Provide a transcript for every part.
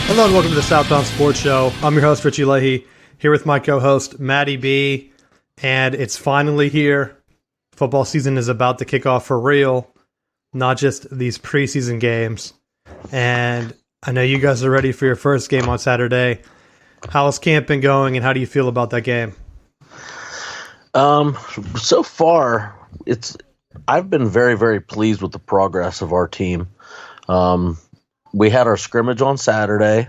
Hello and welcome to the Southbound Sports Show. I'm your host, Richie Leahy, here with my co-host, Maddie B. And it's finally here. Football season is about to kick off for real, not just these preseason games. And I know you guys are ready for your first game on Saturday. How's camp been going, and how do you feel about that game? So far, I've been very, very pleased with the progress of our team. We had our scrimmage on Saturday.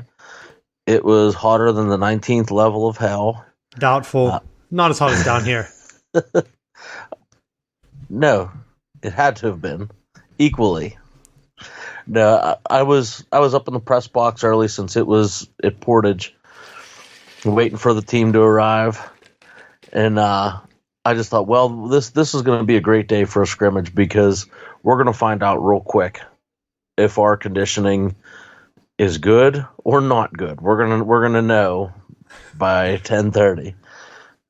It was hotter than the 19th level of hell. Doubtful. Not as hot as down here. No, it had to have been equally. No, I was up in the press box early since it was at Portage, waiting for the team to arrive, and I just thought, well, this is going to be a great day for a scrimmage because we're going to find out real quick if our conditioning is good or not good. We're gonna know by 10:30,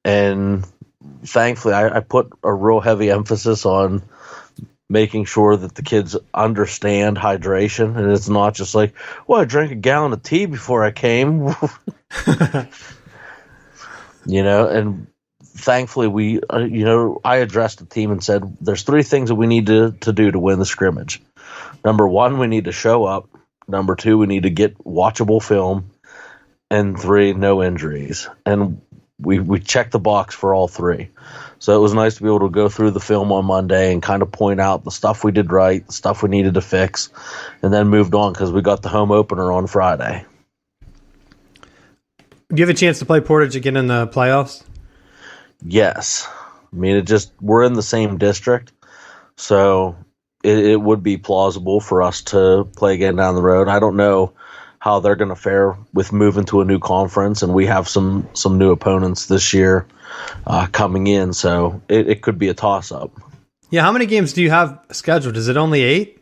and thankfully, I put a real heavy emphasis on making sure that the kids understand hydration, and it's not just like, well, I drank a gallon of tea before I came, And thankfully, I addressed the team and said, there's three things that we need to do to win the scrimmage. Number one, we need to show up. Number two, we need to get watchable film. And three, no injuries. And we checked the box for all three. So it was nice to be able to go through the film on Monday and kind of point out the stuff we did right, the stuff we needed to fix, and then moved on because we got the home opener on Friday. Do you have a chance to play Portage again in the playoffs? Yes. I mean, we're in the same district, so it would be plausible for us to play again down the road. I don't know how they're going to fare with moving to a new conference, and we have some new opponents this year coming in, so it could be a toss-up. Yeah, how many games do you have scheduled? Is it only 8?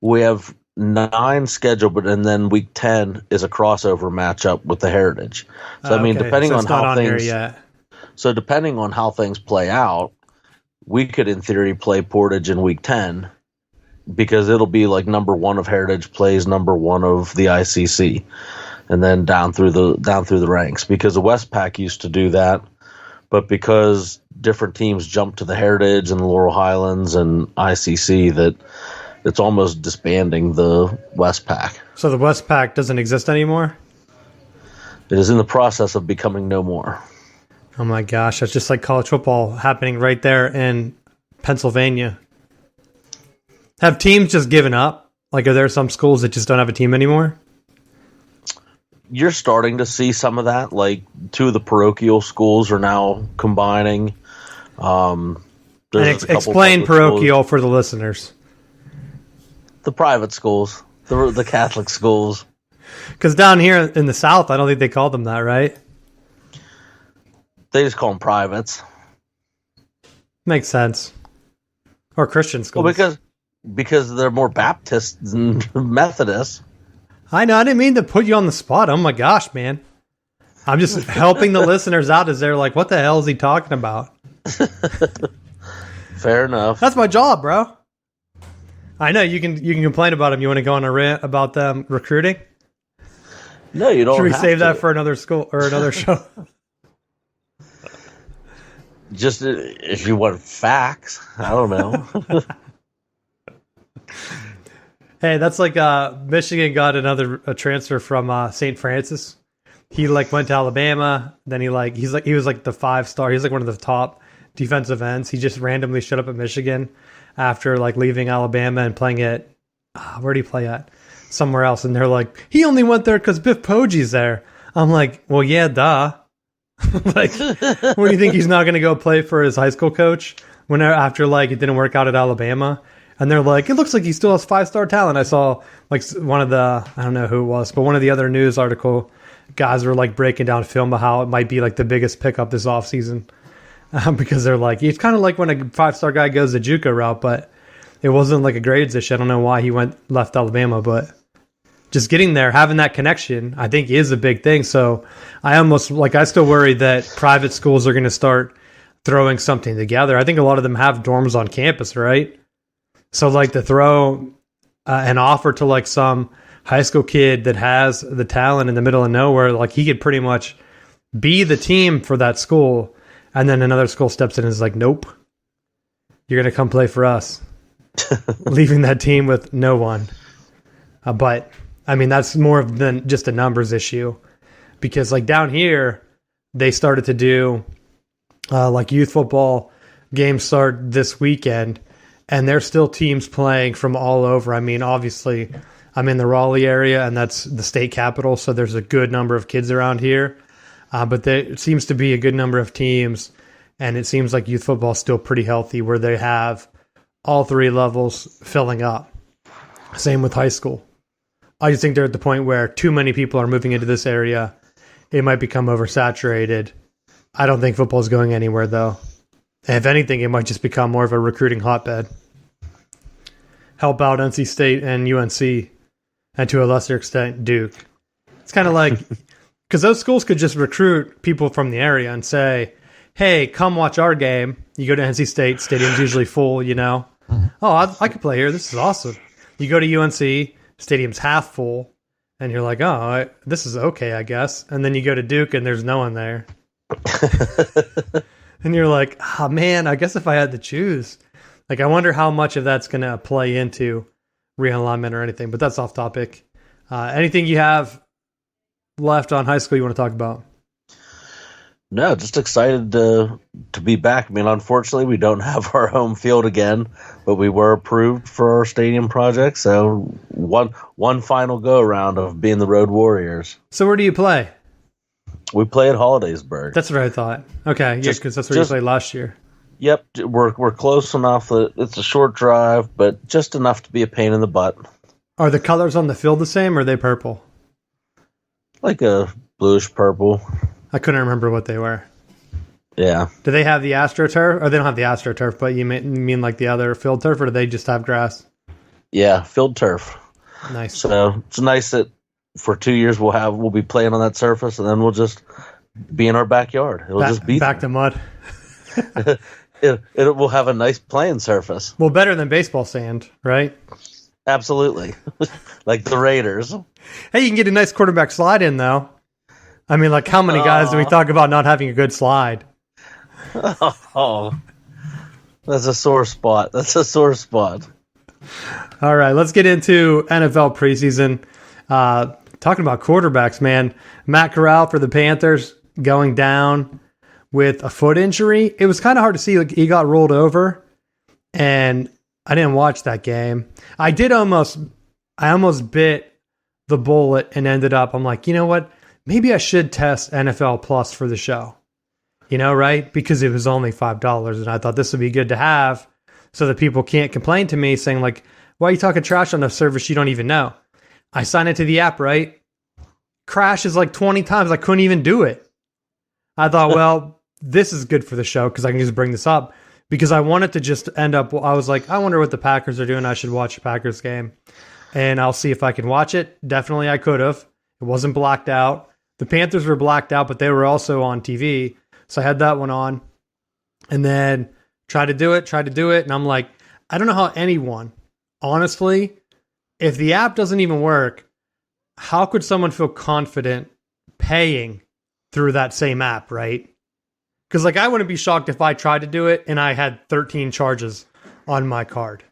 We have 9 scheduled, and then week 10 is a crossover matchup with the Heritage. So, I mean, depending on how things... So depending on how things play out, we could, in theory, play Portage in week 10 because it'll be like number 1 of Heritage plays number 1 of the ICC, and then down through the ranks. Because the Westpac used to do that, but because different teams jumped to the Heritage and the Laurel Highlands and ICC, that it's almost disbanding the Westpac. So the Westpac doesn't exist anymore? It is in the process of becoming no more. Oh my gosh, that's just like college football happening right there in Pennsylvania. Have teams just given up? Like, are there some schools that just don't have a team anymore? You're starting to see some of that. Like, 2 of the parochial schools are now combining. Explain parochial schools for the listeners. The private schools, the Catholic schools. Because down here in the South, I don't think they call them that, right? They just call them privates. Makes sense. Or Christian schools. Well, because they're more Baptist than Methodist. I know. I didn't mean to put you on the spot. Oh my gosh, man. I'm just helping the listeners out as they're like, what the hell is he talking about? Fair enough. That's my job, bro. I know. You can complain about them. You want to go on a rant about them recruiting? No, you don't. Should we save that for another school or another show? Just if you want facts, I don't know. Hey, that's like Michigan got a transfer from St. Francis. He went to Alabama. Then he was like the 5-star. He's like one of the top defensive ends. He just randomly showed up at Michigan after leaving Alabama and playing at where did he play at? Somewhere else. And they're like, he only went there because Biff Poggi's there. I'm like, well, yeah, duh. What do you think, he's not going to go play for his high school coach after it didn't work out at Alabama? And they're like, it looks like he still has 5-star talent. I saw one of the, I don't know who it was, but one of the other news article guys were breaking down film of how it might be the biggest pickup this offseason. Because they're it's kind of like when a 5-star guy goes the JUCO route, but it wasn't a grades issue. I don't know why he left Alabama, but just getting there, having that connection, I think is a big thing. So I still worry that private schools are going to start throwing something together. I think a lot of them have dorms on campus, right? So to throw an offer to some high school kid that has the talent in the middle of nowhere, like he could pretty much be the team for that school. And then another school steps in and is like, nope, you're going to come play for us. Leaving that team with no one. But, I mean, that's more than just a numbers issue. Because, like, down here, they started to do, like, youth football games start this weekend. And there's still teams playing from all over. I mean, obviously, I'm in the Raleigh area, and that's the state capital, so there's a good number of kids around here. But there seems to be a good number of teams, and it seems like youth football is still pretty healthy, where they have all three levels filling up. Same with high school. I just think they're at the point where too many people are moving into this area. It might become oversaturated. I don't think football is going anywhere, though. And if anything, it might just become more of a recruiting hotbed. Help out NC State and UNC, and to a lesser extent, Duke. It's kind of like, because those schools could just recruit people from the area and say, hey, come watch our game. You go to NC State, stadium's usually full, you know. Oh, I could play here. This is awesome. You go to UNC, stadium's half full, and you're like, oh, this is okay, I guess. And then you go to Duke, and there's no one there. And you're like, oh, man, I guess if I had to choose. Like, I wonder how much of that's going to play into realignment or anything. But that's off topic. Anything you have left on high school you want to talk about? No, just excited to be back. I mean, unfortunately, we don't have our home field again, but we were approved for our stadium project. So one final go around of being the Road Warriors. So where do you play? We play at Hollidaysburg. That's what I thought. Okay, yeah, because that's where you played last year. Yep, we're close enough that it's a short drive, but just enough to be a pain in the butt. Are the colors on the field the same, or are they purple? Like a bluish purple. I couldn't remember what they were. Yeah. Do they have the AstroTurf? Or they don't have the AstroTurf, but you mean like the other field turf, or do they just have grass? Yeah, field turf. Nice. So it's nice that for 2 years we'll be playing on that surface, and then we'll just be in our backyard. It'll just be back to mud. it will have a nice playing surface. Well, better than baseball sand, right? Absolutely. Like the Raiders. Hey, you can get a nice quarterback slide in, though. I mean, like, how many guys do we talk about not having a good slide? Oh, that's a sore spot. All right, let's get into NFL preseason. Talking about quarterbacks, man. Matt Corral for the Panthers going down with a foot injury. It was kind of hard to see. Like, he got rolled over, and I didn't watch that game. I almost bit the bullet and ended up, I'm like, you know what? Maybe I should test NFL Plus for the show. You know, right? Because it was only $5, and I thought this would be good to have so that people can't complain to me saying, like, why are you talking trash on a service you don't even know? I signed into the app, right? Crashes like 20 times. I couldn't even do it. I thought, well, this is good for the show because I can just bring this up. Because I wanted to just end up, I was like, I wonder what the Packers are doing. I should watch a Packers game. And I'll see if I can watch it. Definitely I could have. It wasn't blacked out. The Panthers were blacked out, but they were also on TV. So I had that one on. And then tried to do it. And I'm like, I don't know how anyone, honestly, if the app doesn't even work, how could someone feel confident paying through that same app, right? Because, like, I wouldn't be shocked if I tried to do it and I had 13 charges on my card.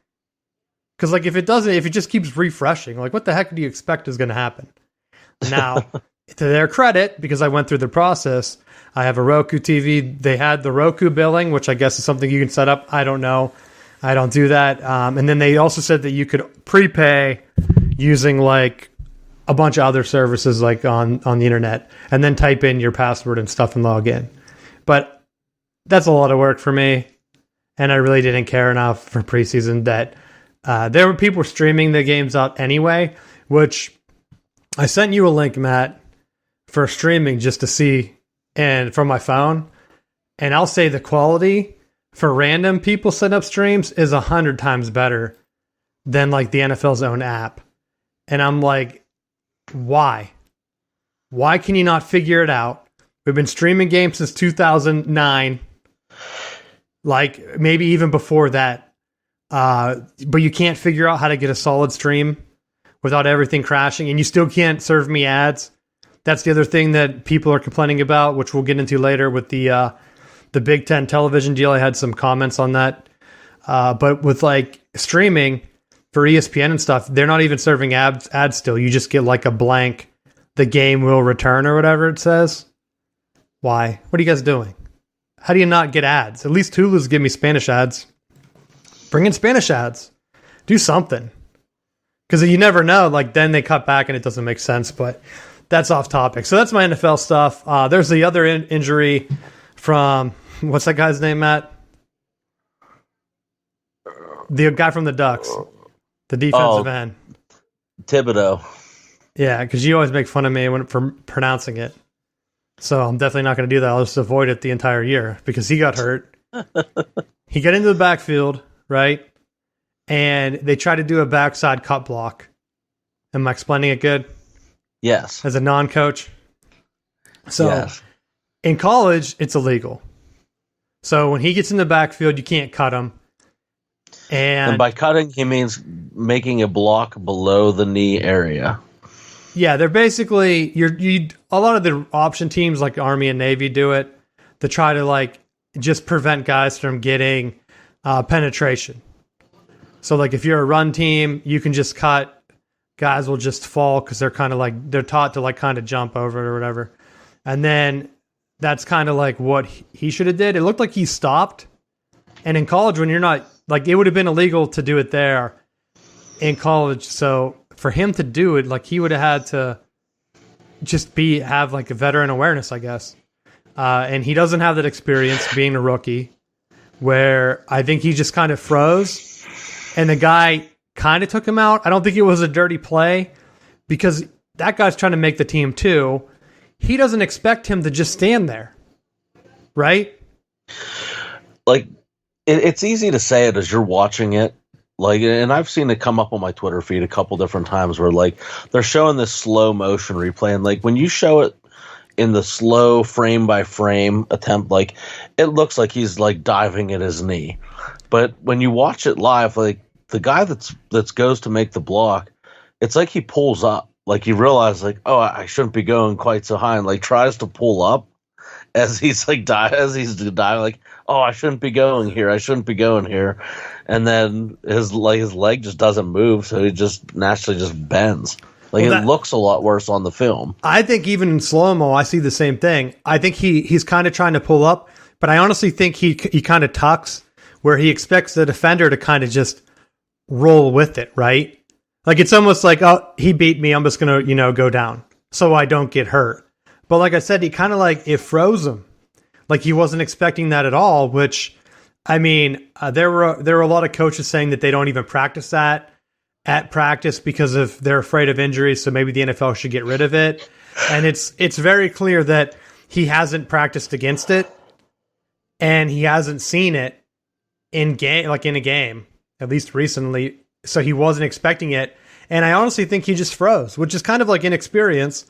Because, like, if it just keeps refreshing, like, what the heck do you expect is going to happen? Now, to their credit, because I went through the process, I have a Roku TV. They had the Roku billing, which I guess is something you can set up. I don't know. I don't do that. And then they also said that you could prepay using, like, a bunch of other services, like on the internet, and then type in your password and stuff and log in. But that's a lot of work for me, and I really didn't care enough for preseason that there were people streaming the games out anyway, which I sent you a link, Matt, for streaming just to see, and from my phone, and I'll say the quality for random people setting up streams is 100 times better than like the NFL's own app. And I'm like, why? Why can you not figure it out? We've been streaming games since 2009, like maybe even before that. But you can't figure out how to get a solid stream without everything crashing, and you still can't serve me ads. That's the other thing that people are complaining about, which we'll get into later with the Big Ten television deal. I had some comments on that. But with like streaming for ESPN and stuff, they're not even serving ads still. You just get like a blank, the game will return or whatever it says. Why? What are you guys doing? How do you not get ads? At least Hulu's give me Spanish ads. Bring in Spanish ads. Do something. Because you never know. Like, then they cut back and it doesn't make sense. But that's off topic. So that's my NFL stuff. There's the other injury from, what's that guy's name, Matt? The guy from the Ducks. The defensive end. Thibodeau. Yeah, because you always make fun of me for pronouncing it. So I'm definitely not going to do that. I'll just avoid it the entire year because he got hurt. He got into the backfield, right? And they tried to do a backside cut block. Am I explaining it good? Yes. As a non-coach? So yes. In college, it's illegal. So when he gets in the backfield, you can't cut him. And by cutting, he means making a block below the knee area. Yeah, they're basically a lot of the option teams like Army and Navy do it to try to like just prevent guys from getting penetration. So like if you're a run team, you can just cut. Guys will just fall because they're kind of like they're taught to like kind of jump over it or whatever. And then that's kind of like what he should have did. It looked like he stopped. And in college, when you're not like it would have been illegal to do it there in college. So for him to do it, like he would have had to just have like a veteran awareness, I guess. And he doesn't have that experience being a rookie, where I think he just kind of froze, and the guy kind of took him out. I don't think it was a dirty play because that guy's trying to make the team too. He doesn't expect him to just stand there, right? Like it's easy to say it as you're watching it. Like, and I've seen it come up on my Twitter feed a couple different times where like they're showing this slow motion replay, and like when you show it in the slow frame by frame attempt, like it looks like he's like diving at his knee. But when you watch it live, like the guy that's goes to make the block, it's like he pulls up. Like he realizes like, oh, I shouldn't be going quite so high, and like tries to pull up as he's like diving, like, oh, I shouldn't be going here. I shouldn't be going here. And then his leg just doesn't move, so he just naturally just bends. Like it looks a lot worse on the film. I think even in slow-mo, I see the same thing. I think he's kind of trying to pull up, but I honestly think he kind of tucks where he expects the defender to kind of just roll with it, right? Like it's almost like, oh, he beat me. I'm just going to, go down so I don't get hurt. But like I said, he kind of like it froze him. Like he wasn't expecting that at all, which, I mean, there were a lot of coaches saying that they don't even practice that at practice because they're afraid of injuries. So maybe the NFL should get rid of it. And it's very clear that he hasn't practiced against it, and he hasn't seen it in a game, at least recently. So he wasn't expecting it. And I honestly think he just froze, which is kind of like inexperience.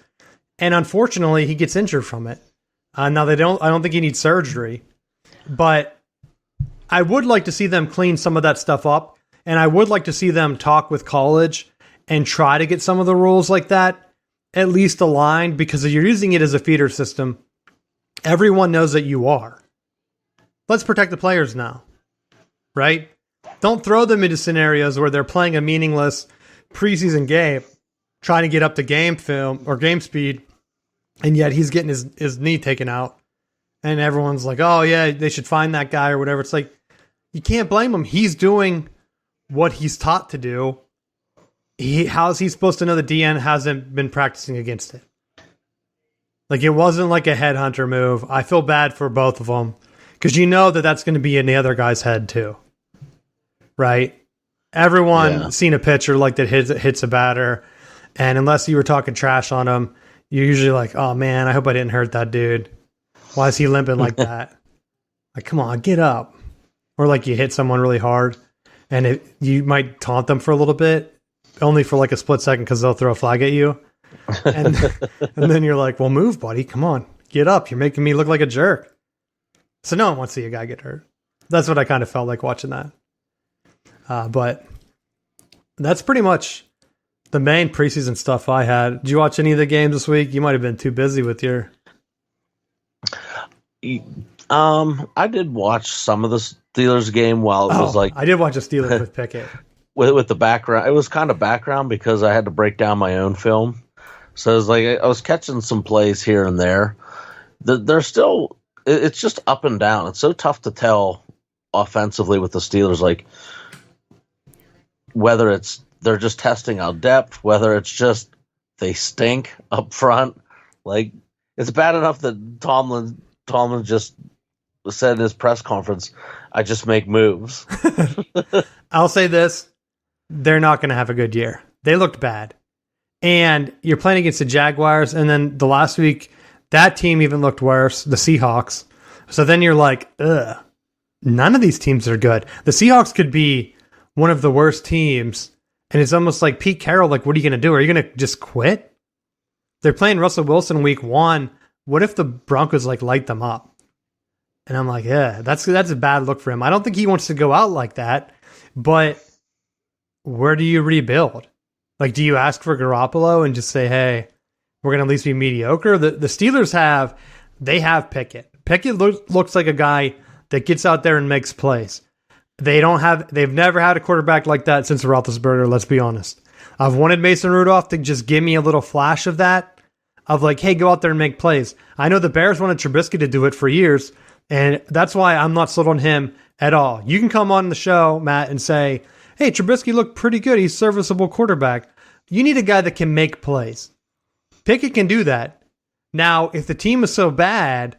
And unfortunately, he gets injured from it. Now I don't think he needs surgery, but I would like to see them clean some of that stuff up. And I would like to see them talk with college and try to get some of the rules like that at least aligned, because if you're using it as a feeder system, everyone knows that you are. Let's protect the players now, right? Don't throw them into scenarios where they're playing a meaningless preseason game, trying to get up to game film or game speed, and yet he's getting his knee taken out. And everyone's like, oh, yeah, they should find that guy or whatever. It's like, you can't blame him. He's doing what he's taught to do. How's he supposed to know the DN hasn't been practicing against it? Like, it wasn't like a headhunter move. I feel bad for both of them because you know that's going to be in the other guy's head too, right? Everyone seen a pitcher like that hits a batter, and unless you were talking trash on him, you're usually like, oh man, I hope I didn't hurt that dude. Why is he limping like that? Like, come on, get up. Or like you hit someone really hard, and you might taunt them for a little bit, only for like a split second because they'll throw a flag at you. And then you're like, well, move, buddy. Come on, get up. You're making me look like a jerk. So no one wants to see a guy get hurt. That's what I kind of felt like watching that. But that's pretty much the main preseason stuff I had. Did you watch any of the games this week? You might have been too busy with your. I did watch some of the Steelers game while it was like I did watch a Steelers with Pickett. with the background. It was kind of background because I had to break down my own film. So it was like I was catching some plays here and there. They're still. It's just up and down. It's so tough to tell offensively with the Steelers, like whether it's they're just testing out depth, whether it's just they stink up front. Like it's bad enough that Tomlin just said in his press conference, "I just make moves." I'll say this: they're not going to have a good year. They looked bad, and you're playing against the Jaguars, and then the last week that team even looked worse, the Seahawks. So then you're like, ugh, none of these teams are good. The Seahawks could be one of the worst teams, and it's almost like Pete Carroll, like, what are you going to do? Are you going to just quit? They're playing Russell Wilson week 1. What if the Broncos, like, light them up? And I'm like, yeah, that's a bad look for him. I don't think he wants to go out like that, but where do you rebuild? Like, do you ask for Garoppolo and just say, hey, we're going to at least be mediocre? The Steelers have Pickett. Pickett looks like a guy that gets out there and makes plays. They've never had a quarterback like that since Roethlisberger, let's be honest. I've wanted Mason Rudolph to just give me a little flash of that, of like, hey, go out there and make plays. I know the Bears wanted Trubisky to do it for years, and that's why I'm not sold on him at all. You can come on the show, Matt, and say, hey, Trubisky looked pretty good. He's a serviceable quarterback. You need a guy that can make plays. Pickett can do that. Now, if the team is so bad,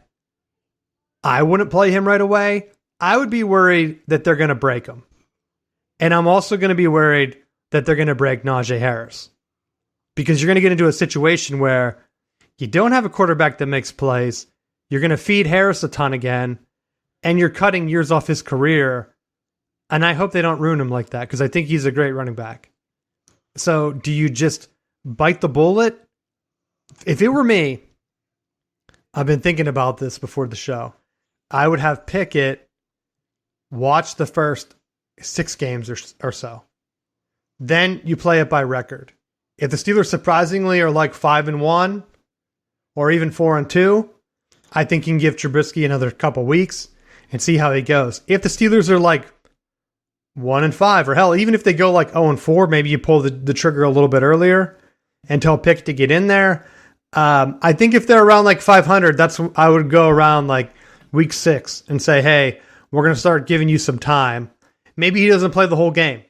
I wouldn't play him right away. I would be worried that they're going to break him. And I'm also going to be worried that they're going to break Najee Harris. Because you're going to get into a situation where you don't have a quarterback that makes plays. You're going to feed Harris a ton again. And you're cutting years off his career. And I hope they don't ruin him like that, because I think he's a great running back. So do you just bite the bullet? If it were me, I've been thinking about this before the show. I would have Pickett watch the first 6 games or so. Then you play it by record. If the Steelers surprisingly are like 5-1 or even 4-2, I think you can give Trubisky another couple weeks and see how he goes. If the Steelers are like 1-5, or hell, even if they go like 0-4, maybe you pull the trigger a little bit earlier and tell Pickett to get in there. I think if they're around like 500, I would go around like week 6 and say, hey, we're going to start giving you some time. Maybe he doesn't play the whole game,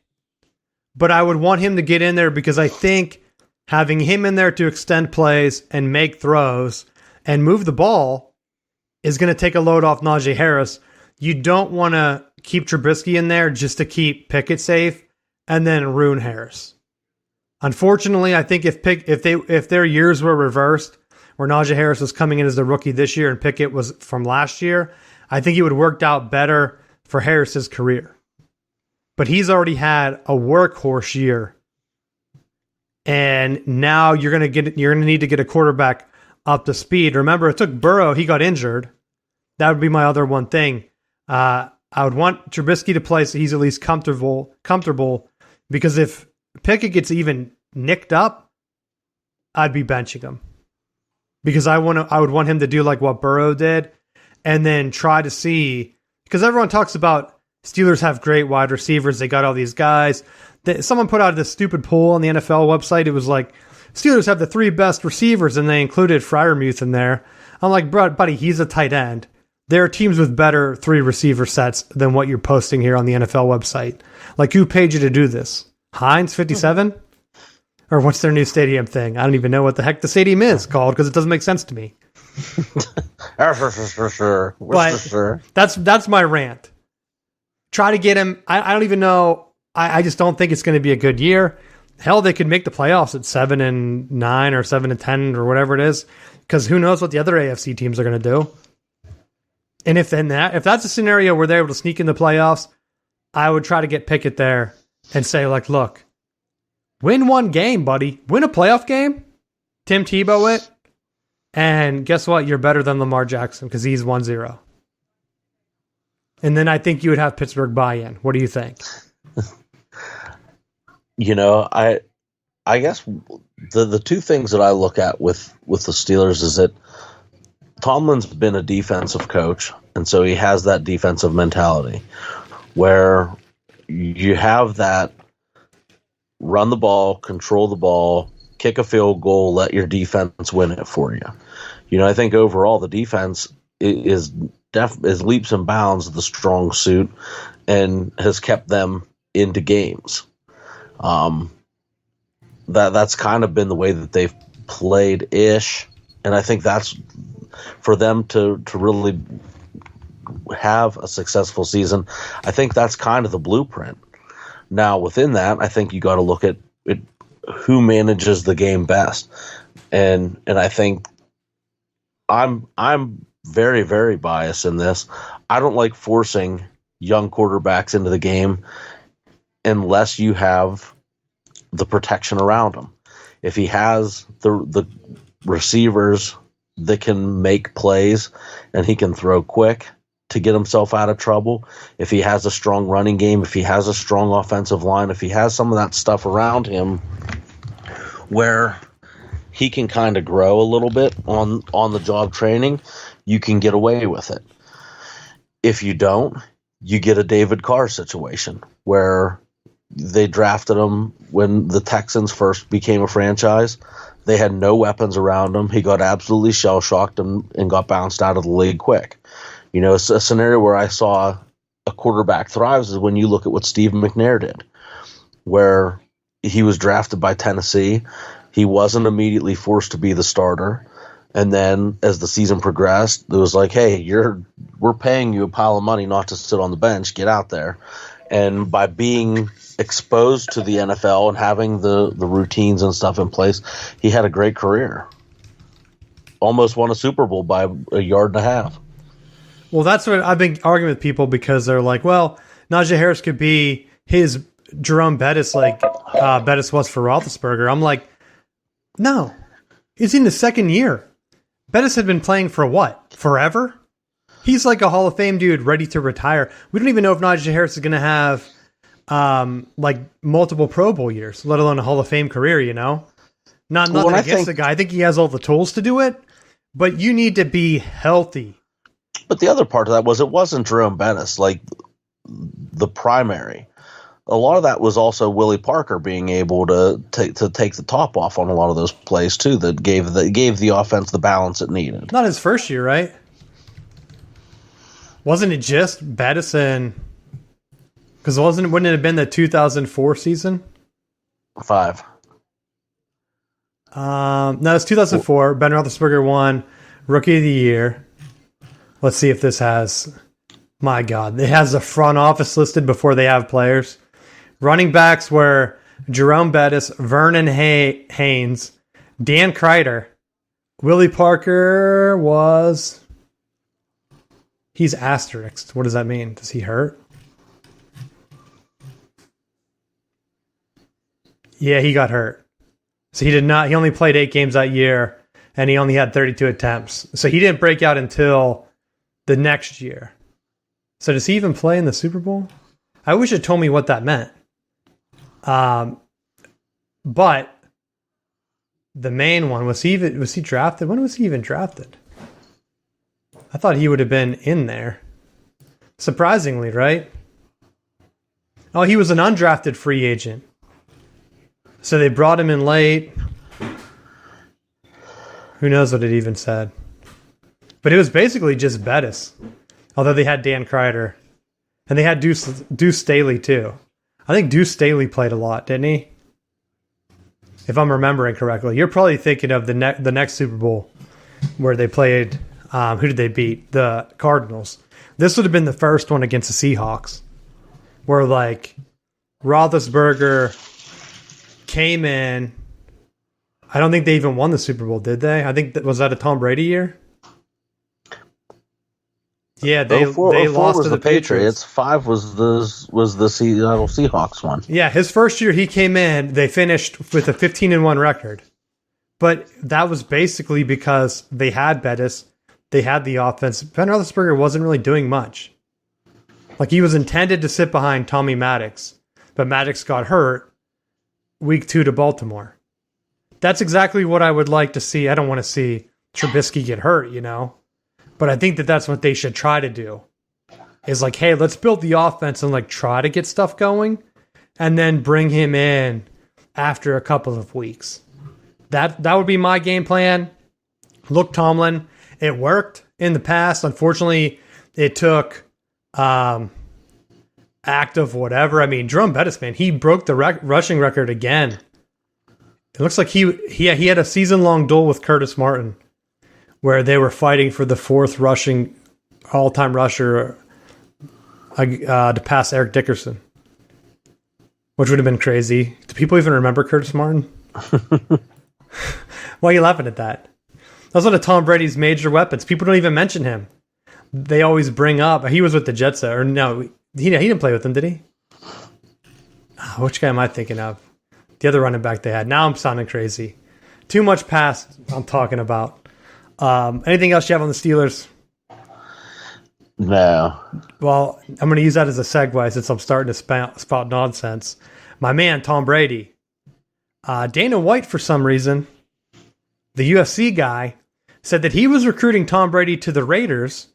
but I would want him to get in there, because I think having him in there to extend plays and make throws and move the ball is going to take a load off Najee Harris. You don't want to keep Trubisky in there just to keep Pickett safe and then ruin Harris. Unfortunately, I think if their years were reversed, where Najee Harris was coming in as the rookie this year and Pickett was from last year, I think it would have worked out better for Harris's career. But he's already had a workhorse year, and now you're going to need to get a quarterback up to speed. Remember, it took Burrow; he got injured. That would be my other one thing. I would want Trubisky to play so he's at least comfortable. Because if Pickett gets even nicked up, I'd be benching him. Because I would want him to do like what Burrow did, and then try to see, because everyone talks about Steelers have great wide receivers. They got all these guys. Someone put out this stupid poll on the NFL website. It was like, Steelers have the 3 best receivers, and they included Freiermuth in there. I'm like, buddy, he's a tight end. There are teams with better 3 receiver sets than what you're posting here on the NFL website. Like, who paid you to do this? Heinz 57? Or what's their new stadium thing? I don't even know what the heck the stadium is called, because it doesn't make sense to me. For sure. But that's my rant. Try to get him. I don't even know. I just don't think it's going to be a good year. Hell, they could make the playoffs at 7-9 or 7-10 or whatever it is, because who knows what the other AFC teams are going to do. And if that's a scenario where they're able to sneak in the playoffs, I would try to get Pickett there and say, like, look, win one game, buddy. Win a playoff game. Tim Tebow it. And guess what? You're better than Lamar Jackson, because he's 1-0. And then I think you would have Pittsburgh buy-in. What do you think? You know, I I guess the two things that I look at with the Steelers is that Tomlin's been a defensive coach, and so he has that defensive mentality where you have that run the ball, control the ball, kick a field goal, let your defense win it for you. You know, I think overall the defense is leaps and bounds the strong suit and has kept them into games. That's kind of been the way that they've played ish, and I think that's for them to really have a successful season. I think that's kind of the blueprint. Now, within that, I think you got to look at who manages the game best, and I think I'm very, very biased in this. I don't like forcing young quarterbacks into the game unless you have the protection around him. If he has the receivers that can make plays and he can throw quick to get himself out of trouble, if he has a strong running game, if he has a strong offensive line, if he has some of that stuff around him where he can kind of grow a little bit on the job training, you can get away with it. If you don't, you get a David Carr situation where they drafted him when the Texans first became a franchise. They had no weapons around him. He got absolutely shell-shocked and got bounced out of the league quick. You know, it's a scenario where I saw a quarterback thrives is when you look at what Steve McNair did, where he was drafted by Tennessee. He wasn't immediately forced to be the starter. And then as the season progressed, it was like, hey, we're paying you a pile of money not to sit on the bench. Get out there. And by being exposed to the NFL and having the routines and stuff in place, he had a great career. Almost won a Super Bowl by a yard and a half. Well, that's what I've been arguing with people because they're like, well, Najee Harris could be his Jerome Bettis like Bettis was for Roethlisberger. I'm like, no. He's in the second year. Bettis had been playing for what? Forever? He's like a Hall of Fame dude ready to retire. We don't even know if Najee Harris is going to have like multiple Pro Bowl years, let alone a Hall of Fame career, you know? Nothing against the guy. I think he has all the tools to do it, but you need to be healthy. But the other part of that was it wasn't Jerome Bettis, like the primary. A lot of that was also Willie Parker being able to take the top off on a lot of those plays too. That gave the offense the balance it needed. Not his first year, right? Wasn't it just Bettis and? Because wouldn't it have been the 2004 season? 5. No, it's 2004. Ben Roethlisberger won Rookie of the Year. Let's see if this has. My God, it has the front office listed before they have players. Running backs were Jerome Bettis, Vernon Haynes, Dan Kreider. Willie Parker was... He's asterisked. What does that mean? Does he hurt? Yeah, he got hurt. So he did not... He only played 8 games that year, and he only had 32 attempts. So he didn't break out until the next year. So does he even play in the Super Bowl? I wish it told me what that meant. But the main one was he drafted? When was he even drafted? I thought he would have been in there. Surprisingly, right? Oh, he was an undrafted free agent. So they brought him in late. Who knows what it even said? But it was basically just Bettis. Although they had Dan Kreider. And they had Deuce Staley too. I think Deuce Staley played a lot, didn't he? If I'm remembering correctly. You're probably thinking of the next Super Bowl where they played... who did they beat? The Cardinals. This would have been the first one against the Seahawks. Where like Roethlisberger came in. I don't think they even won the Super Bowl, did they? I think was that a Tom Brady year? Yeah, they lost to the Patriots. 5 was the Seattle Seahawks one. Yeah, his first year he came in, they finished with a 15-1 record. But that was basically because they had Bettis, they had the offense. Ben Roethlisberger wasn't really doing much. Like he was intended to sit behind Tommy Maddox, but Maddox got hurt week 2 to Baltimore. That's exactly what I would like to see. I don't want to see Trubisky get hurt, but I think that that's what they should try to do. Is like, hey, let's build the offense and like try to get stuff going, and then bring him in after a couple of weeks. That would be my game plan. Look, Tomlin, it worked in the past. Unfortunately, it took active whatever. I mean, Jerome Bettis, man, he broke the rushing record again. It looks like he had a season-long duel with Curtis Martin where they were fighting for the fourth rushing all-time rusher to pass Eric Dickerson, which would have been crazy. Do people even remember Curtis Martin? Why are you laughing at that? That's one of Tom Brady's major weapons. People don't even mention him. They always bring up, he was with the Jets, or no, he didn't play with them, did he? Which guy am I thinking of? The other running back they had. Now I'm sounding crazy. Too much past I'm talking about. Anything else you have on the Steelers? No. Well, I'm going to use that as a segue since I'm starting to spout nonsense. My man, Tom Brady. Dana White, for some reason, the UFC guy, said that he was recruiting Tom Brady to the Raiders.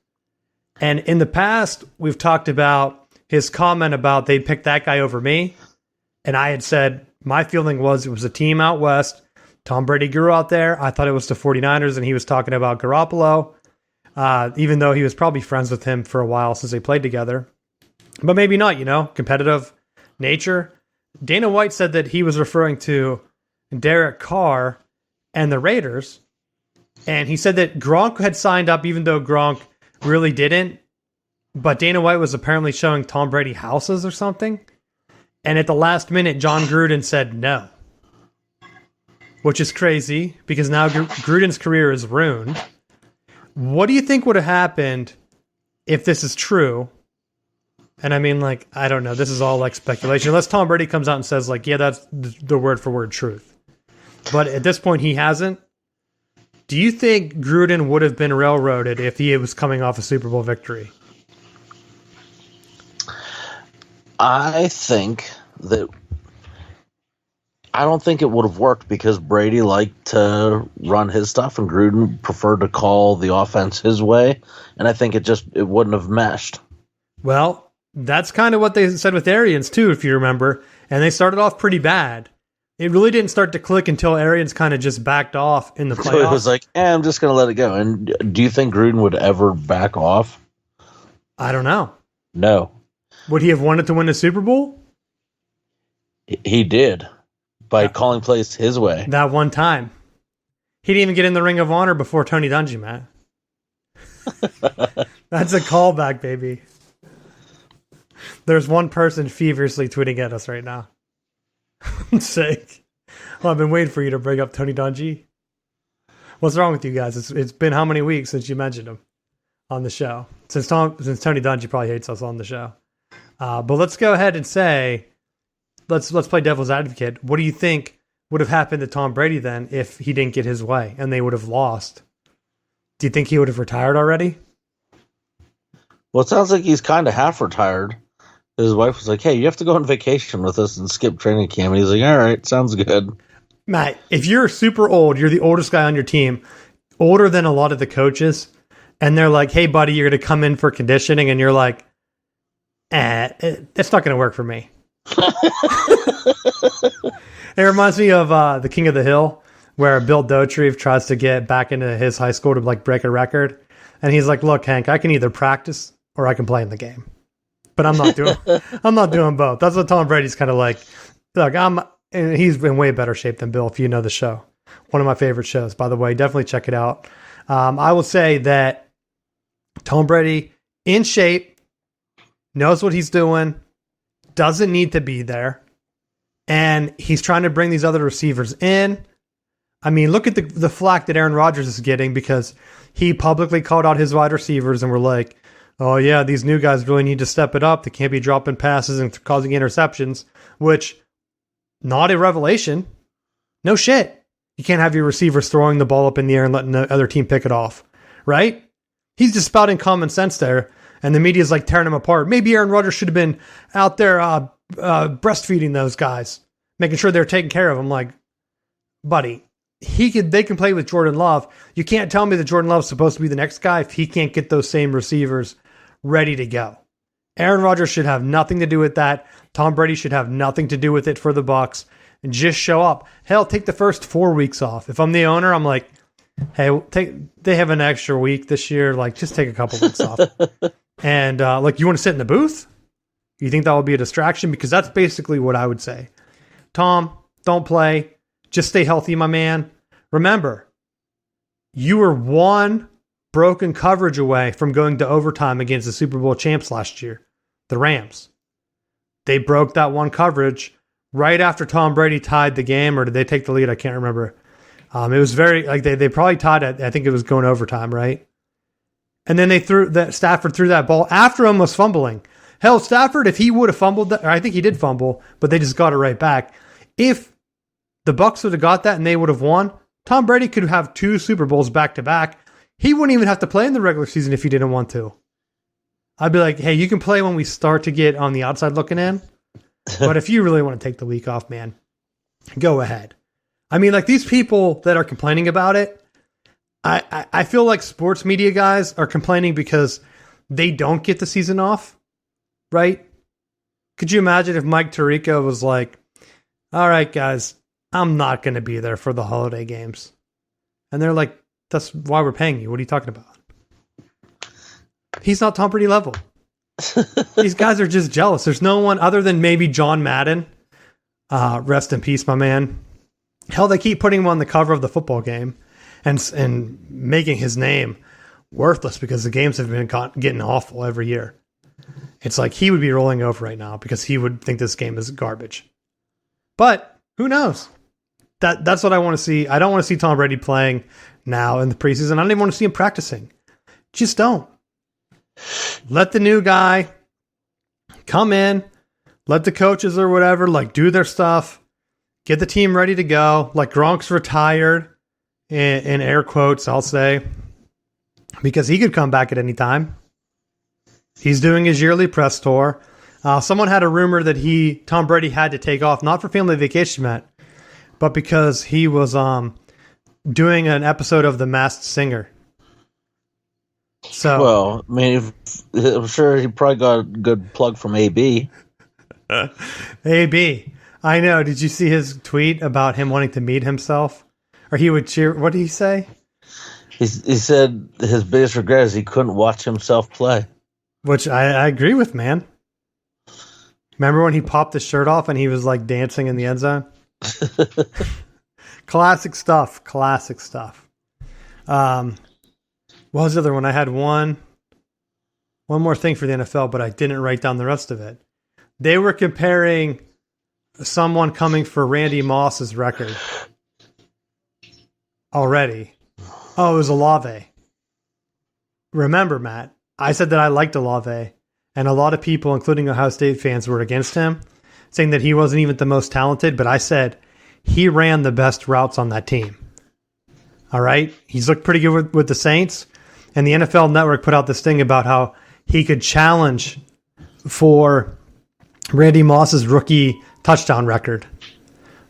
And in the past, we've talked about his comment about they picked that guy over me. And I had said my feeling was it was a team out west. Tom Brady grew out there. I thought it was the 49ers, and he was talking about Garoppolo. Even though he was probably friends with him for a while since they played together. But maybe not, competitive nature. Dana White said that he was referring to Derek Carr and the Raiders. And he said that Gronk had signed up even though Gronk really didn't. But Dana White was apparently showing Tom Brady houses or something. And at the last minute, John Gruden said no. Which is crazy because now Gruden's career is ruined. What do you think would have happened if this is true? And I mean, like, I don't know. This is all like speculation. Unless Tom Brady comes out and says, like, yeah, that's the word for word truth. But at this point, he hasn't. Do you think Gruden would have been railroaded if he was coming off a Super Bowl victory? I don't think it would have worked because Brady liked to run his stuff and Gruden preferred to call the offense his way. And I think it wouldn't have meshed. Well, that's kind of what they said with Arians too, if you remember. And they started off pretty bad. It really didn't start to click until Arians kind of just backed off in the playoffs. So it was like, I'm just going to let it go. And do you think Gruden would ever back off? I don't know. No. Would he have wanted to win the Super Bowl? He did. By calling plays his way. That one time. He didn't even get in the Ring of Honor before Tony Dungy, Matt. That's a callback, baby. There's one person feverishly tweeting at us right now. I'm sick. Well, I've been waiting for you to bring up Tony Dungy. What's wrong with you guys? It's been how many weeks since you mentioned him on the show? Since Tony Dungy probably hates us on the show. But let's go ahead and say... Let's play devil's advocate. What do you think would have happened to Tom Brady then if he didn't get his way and they would have lost? Do you think he would have retired already? Well, it sounds like he's kind of half retired. His wife was like, hey, you have to go on vacation with us and skip training camp. And he's like, all right, sounds good. Matt, if you're super old, you're the oldest guy on your team, older than a lot of the coaches, and they're like, hey, buddy, you're going to come in for conditioning, and you're like, it's not going to work for me. It reminds me of The King of the Hill, where Bill Dauterive tries to get back into his high school to like break a record, and he's like, "Look, Hank, I can either practice or I can play in the game, but I'm not doing both." That's what Tom Brady's kind of like. Look, and he's in way better shape than Bill. If you know the show, one of my favorite shows, by the way, definitely check it out. I will say that Tom Brady in shape, knows what he's doing. Doesn't need to be there. And he's trying to bring these other receivers in. I mean, look at the flack that Aaron Rodgers is getting because he publicly called out his wide receivers and were like, oh yeah, these new guys really need to step it up. They can't be dropping passes and causing interceptions, which not a revelation. No shit. You can't have your receivers throwing the ball up in the air and letting the other team pick it off, right? He's just spouting common sense there. And the media's like tearing him apart. Maybe Aaron Rodgers should have been out there breastfeeding those guys, making sure they're taken care of. I'm like, buddy, they can play with Jordan Love. You can't tell me that Jordan Love's supposed to be the next guy if he can't get those same receivers ready to go. Aaron Rodgers should have nothing to do with that. Tom Brady should have nothing to do with it for the Bucs, and just show up. Hell, take the first 4 weeks off. If I'm the owner, I'm like, hey, they have an extra week this year. Like, just take a couple weeks off. And like, you want to sit in the booth? You think that will be a distraction? Because that's basically what I would say. Tom, don't play. Just stay healthy, my man. Remember, you were one broken coverage away from going to overtime against the Super Bowl champs last year, the Rams. They broke that one coverage right after Tom Brady tied the game, or did they take the lead? I can't remember. It was very, like, they probably tied it. I think it was going overtime, right? And then Stafford threw that ball after him was fumbling. Hell, Stafford, if he would have fumbled that, or I think he did fumble, but they just got it right back. If the Bucs would have got that and they would have won, Tom Brady could have 2 Super Bowls back to back. He wouldn't even have to play in the regular season if he didn't want to. I'd be like, hey, you can play when we start to get on the outside looking in. But if you really want to take the week off, man, go ahead. I mean, like, these people that are complaining about it, I feel like sports media guys are complaining because they don't get the season off, right? Could you imagine if Mike Tirico was like, all right, guys, I'm not going to be there for the holiday games. And they're like, that's why we're paying you. What are you talking about? He's not Tom Brady level. These guys are just jealous. There's no one other than maybe John Madden. Rest in peace, my man. Hell, they keep putting him on the cover of the football game and making his name worthless because the games have been getting awful every year. It's like he would be rolling over right now because he would think this game is garbage. But who knows? That's what I want to see. I don't want to see Tom Brady playing now in the preseason. I don't even want to see him practicing. Just don't. Let the new guy come in. Let the coaches or whatever, like, do their stuff. Get the team ready to go. Like, Gronk's retired, in air quotes, I'll say, because he could come back at any time. He's doing his yearly press tour. Someone had a rumor that Tom Brady had to take off, not for family vacation, Matt, but because he was doing an episode of The Masked Singer. So, well, I mean, I'm sure he probably got a good plug from AB. AB, I know. Did you see his tweet about him wanting to meet himself? Or he would cheer. What did he say? He said his biggest regret is he couldn't watch himself play. Which I agree with, man. Remember when he popped his shirt off and he was like dancing in the end zone? Classic stuff. Classic stuff. What was the other one? I had one more thing for the NFL, but I didn't write down the rest of it. They were comparing someone coming for Randy Moss's record already. Oh, it was Olave. Remember, Matt, I said that I liked Olave, and a lot of people, including Ohio State fans, were against him, saying that he wasn't even the most talented, but I said he ran the best routes on that team. All right? He's looked pretty good with the Saints, and the NFL Network put out this thing about how he could challenge for Randy Moss's rookie touchdown record.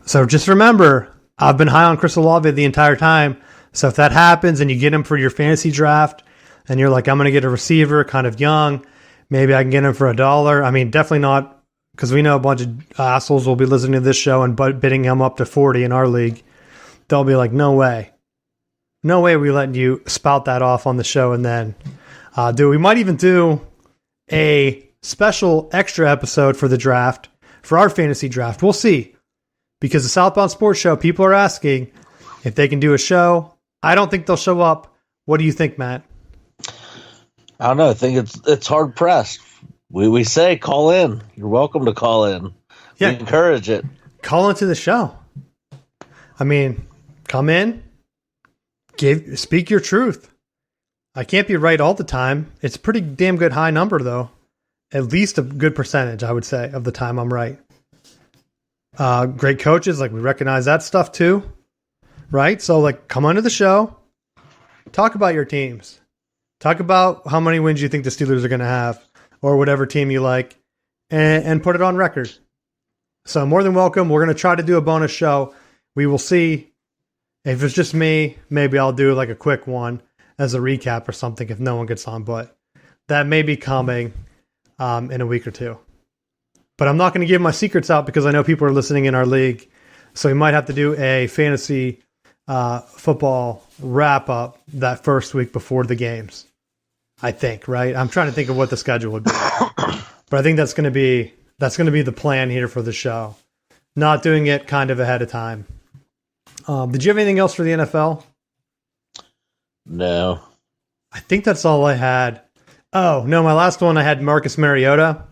So just remember, I've been high on Chris Olave the entire time. So if that happens and you get him for your fantasy draft and you're like, I'm going to get a receiver kind of young, maybe I can get him for $1. I mean, definitely not, because we know a bunch of assholes will be listening to this show and bidding him up to 40 in our league. They'll be like, no way. No way we letting you spout that off on the show and then we might even do a special extra episode for the draft, for our fantasy draft. We'll see. Because the Southbound Sports Show, people are asking if they can do a show. I don't think they'll show up. What do you think, Matt? I don't know. I think it's hard pressed. We say call in. You're welcome to call in. Yeah, we encourage it. Call into the show. I mean, come in, speak your truth. I can't be right all the time. It's a pretty damn good high number, though. At least a good percentage, I would say, of the time I'm right. Great coaches, like, we recognize that stuff too, right? So, like, come onto the show, talk about your teams, talk about how many wins you think the Steelers are going to have, or whatever team you like, and put it on record. So, more than welcome. We're going to try to do a bonus show. We will see If it's just me, maybe I'll do like a quick one as a recap or something if no one gets on. But that may be coming in a week or two. But I'm not going to give my secrets out because I know people are listening in our league. So we might have to do a fantasy football wrap up that first week before the games. I think, right? I'm trying to think of what the schedule would be. But I think that's going to be the plan here for the show. Not doing it kind of ahead of time. Did you have anything else for the NFL? No. I think that's all I had. Oh, no, my last one I had Marcus Mariota.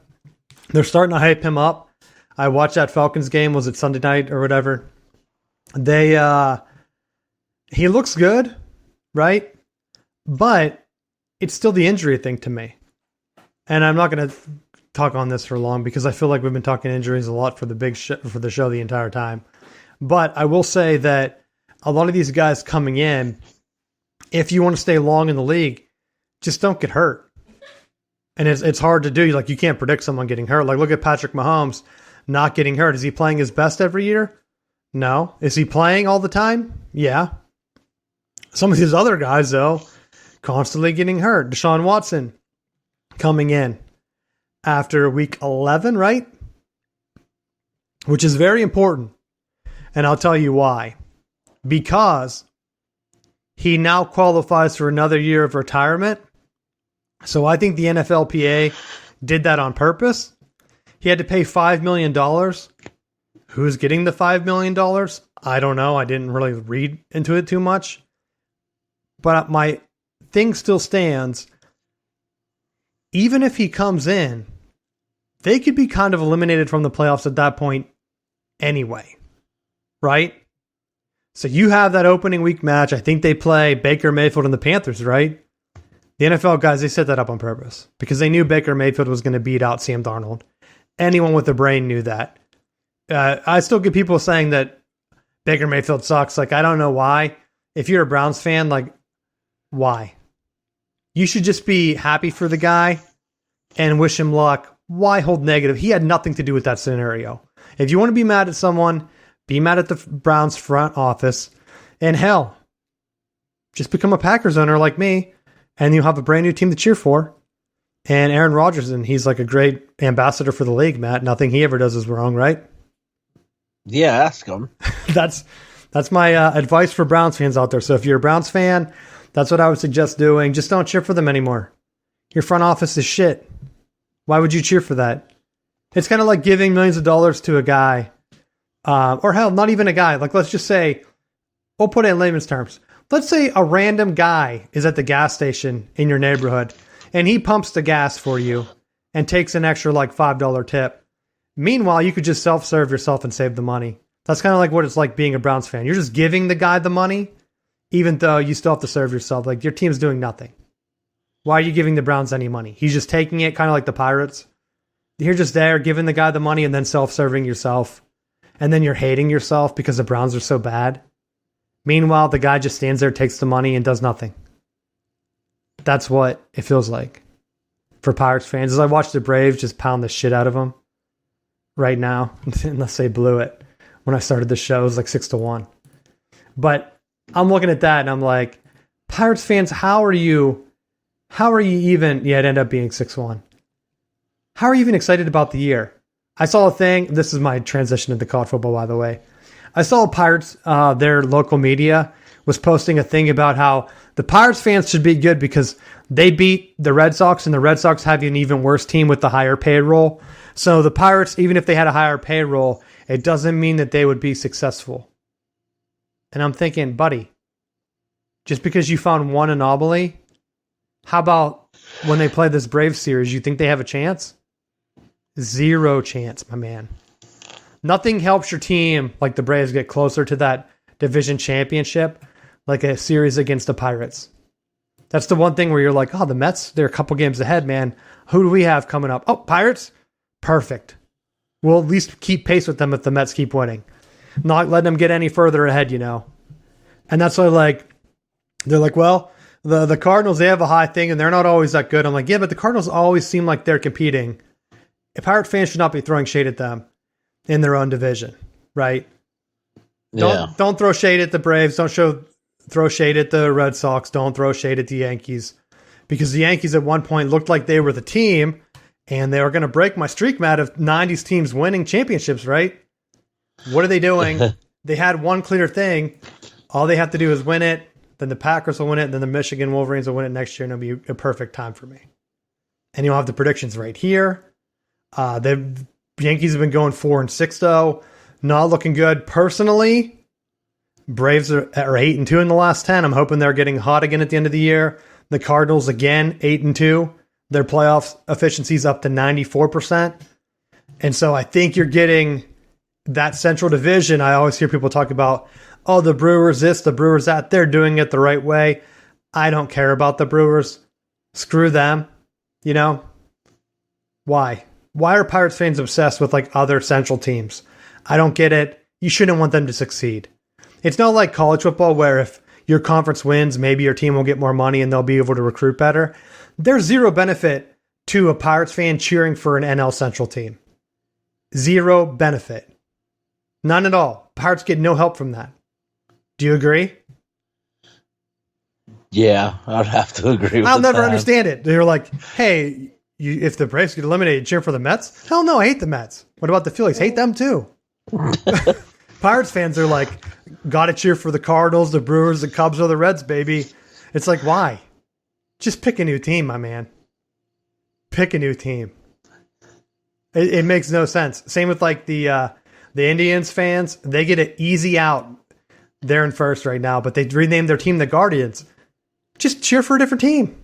They're starting to hype him up. I watched that Falcons game. Was it Sunday night or whatever? He looks good, right? But it's still the injury thing to me. And I'm not going to talk on this for long because I feel like we've been talking injuries a lot for the for the show the entire time. But I will say that a lot of these guys coming in, if you want to stay long in the league, just don't get hurt. And it's hard to do. Like, you can't predict someone getting hurt. Like, look at Patrick Mahomes not getting hurt. Is he playing his best every year? No. Is he playing all the time? Yeah. Some of these other guys, though, constantly getting hurt. Deshaun Watson coming in after week 11, right? Which is very important. And I'll tell you why. Because he now qualifies for another year of retirement. So I think the NFLPA did that on purpose. He had to pay $5 million. Who's getting the $5 million? I don't know. I didn't really read into it too much. But my thing still stands. Even if he comes in, they could be kind of eliminated from the playoffs at that point anyway. Right? So you have that opening week match. I think they play Baker Mayfield and the Panthers, right? The NFL guys, they set that up on purpose because they knew Baker Mayfield was going to beat out Sam Darnold. Anyone with a brain knew that. I still get people saying that Baker Mayfield sucks. Like, I don't know why. If you're a Browns fan, like, why? You should just be happy for the guy and wish him luck. Why hold negative? He had nothing to do with that scenario. If you want to be mad at someone, be mad at the Browns front office. And hell, just become a Packers owner like me, and you'll have a brand new team to cheer for. And Aaron Rodgers, and he's like a great ambassador for the league, Matt. Nothing he ever does is wrong, right? Yeah, ask him. That's my advice for Browns fans out there. So if you're a Browns fan, that's what I would suggest doing. Just don't cheer for them anymore. Your front office is shit. Why would you cheer for that? It's kind of like giving millions of dollars to a guy. Or hell, not even a guy. Like, let's just say, we'll put it in layman's terms. Let's say a random guy is at the gas station in your neighborhood and he pumps the gas for you and takes an extra like $5 tip. Meanwhile, you could just self-serve yourself and save the money. That's kind of like what it's like being a Browns fan. You're just giving the guy the money, even though you still have to serve yourself. Like, your team's doing nothing. Why are you giving the Browns any money? He's just taking it, kind of like the Pirates. You're just there giving the guy the money and then self-serving yourself. And then you're hating yourself because the Browns are so bad. Meanwhile, the guy just stands there, takes the money, and does nothing. That's what it feels like for Pirates fans. As I watch the Braves just pound the shit out of them right now, unless they blew it. When I started the show, it was like 6-1. But I'm looking at that, and I'm like, Pirates fans, how are you even... Yeah, it ended up being 6-1. How are you even excited about the year? I saw a thing. This is my transition into college football, by the way. I saw Pirates, their local media was posting a thing about how the Pirates fans should be good because they beat the Red Sox, and the Red Sox have an even worse team with the higher payroll. So the Pirates, even if they had a higher payroll, it doesn't mean that they would be successful. And I'm thinking, buddy, just because you found one anomaly, how about when they play this Braves series, you think they have a chance? Zero chance, my man. Nothing helps your team like the Braves get closer to that division championship like a series against the Pirates. That's the one thing where you're like, oh, the Mets, they're a couple games ahead, man. Who do we have coming up? Oh, Pirates? Perfect. We'll at least keep pace with them if the Mets keep winning. Not letting them get any further ahead, you know. And that's why, they're like, well, the Cardinals, they have a high thing and they're not always that good. I'm like, yeah, but the Cardinals always seem like they're competing. Pirate fans should not be throwing shade at them in their own division, right? Yeah. Don't throw shade at the Braves. Throw shade at the Red Sox. Don't throw shade at the Yankees. Because the Yankees at one point looked like they were the team, and they were going to break my streak, Matt, of 90s teams winning championships, right? What are they doing? They had one clear thing. All they have to do is win it. Then the Packers will win it. Then the Michigan Wolverines will win it next year, and it'll be a perfect time for me. And you'll have the predictions right here. The Yankees have been going 4-6, though. Not looking good. Personally, Braves are 8-2 in the last 10. I'm hoping they're getting hot again at the end of the year. The Cardinals, again, 8-2. Their playoff efficiency is up to 94%. And so I think you're getting that Central Division. I always hear people talk about, oh, the Brewers this, the Brewers that. They're doing it the right way. I don't care about the Brewers. Screw them. You know? Why? Why are Pirates fans obsessed with like other Central teams? I don't get it. You shouldn't want them to succeed. It's not like college football where if your conference wins, maybe your team will get more money and they'll be able to recruit better. There's zero benefit to a Pirates fan cheering for an NL Central team. Zero benefit. None at all. Pirates get no help from that. Do you agree? Yeah, I'd have to agree with that. I'll never understand it. They're like, hey, if the Braves get eliminated, cheer for the Mets? Hell no, I hate the Mets. What about the Phillies? Hate them too. Pirates fans are like, gotta cheer for the Cardinals, the Brewers, the Cubs, or the Reds, baby. It's like, why? Just pick a new team, my man. Pick a new team. It makes no sense. Same with like the Indians fans. They get an easy out. They're in first right now, but they renamed their team the Guardians. Just cheer for a different team.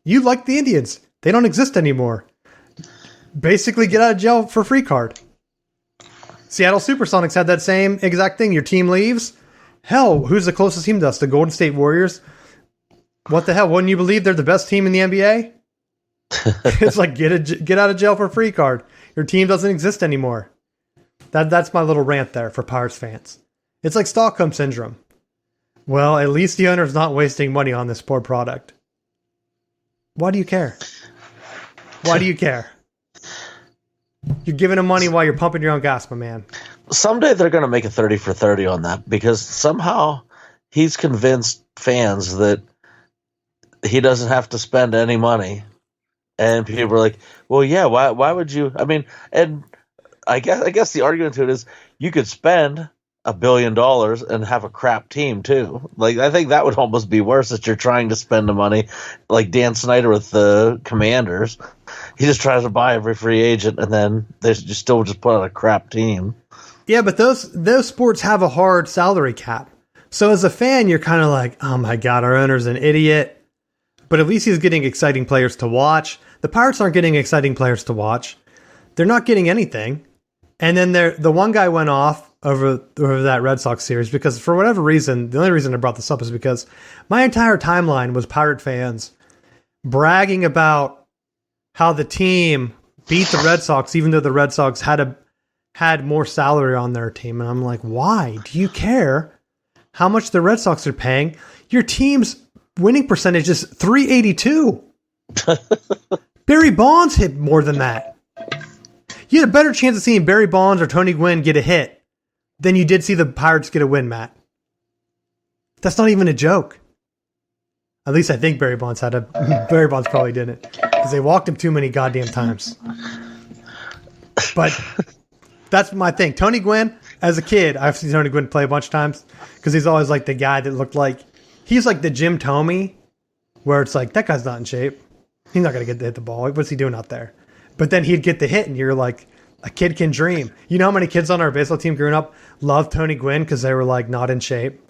You like the Indians. They don't exist anymore. Basically, get out of jail for free card. Seattle Supersonics had that same exact thing. Your team leaves. Hell, who's the closest team to us? The Golden State Warriors? What the hell? Wouldn't you believe they're the best team in the NBA? It's like, get out of jail for free card. Your team doesn't exist anymore. That's my little rant there for Pirates fans. It's like Stockholm Syndrome. Well, at least the owner's not wasting money on this poor product. Why do you care? Why do you care? You're giving him money while you're pumping your own gas, my man. Someday they're going to make a 30 for 30 on that because somehow he's convinced fans that he doesn't have to spend any money. And people are like, well, yeah, why would you? I mean, and I guess the argument to it is you could spend $1 billion and have a crap team too. Like, I think that would almost be worse that you're trying to spend the money like Dan Snyder with the Commanders. He just tries to buy every free agent and then they just still just put out a crap team. Yeah, but those sports have a hard salary cap. So as a fan, you're kind of like, oh my God, our owner's an idiot. But at least he's getting exciting players to watch. The Pirates aren't getting exciting players to watch. They're not getting anything. And then the one guy went off over that Red Sox series because for whatever reason, the only reason I brought this up is because my entire timeline was Pirate fans bragging about how the team beat the Red Sox, even though the Red Sox had more salary on their team. And I'm like, why? Do you care how much the Red Sox are paying? Your team's winning percentage is .382. Barry Bonds hit more than that. You had a better chance of seeing Barry Bonds or Tony Gwynn get a hit than you did see the Pirates get a win, Matt. That's not even a joke. At least I think Barry Bonds Barry Bonds probably didn't, because they walked him too many goddamn times. But that's my thing. Tony Gwynn, as a kid, I've seen Tony Gwynn play a bunch of times because he's always like the guy that looked like he's like the Jim Thome, where it's like, that guy's not in shape. He's not going to get to hit the ball. What's he doing out there? But then he'd get the hit, and you're like, a kid can dream. You know how many kids on our baseball team growing up loved Tony Gwynn because they were like not in shape?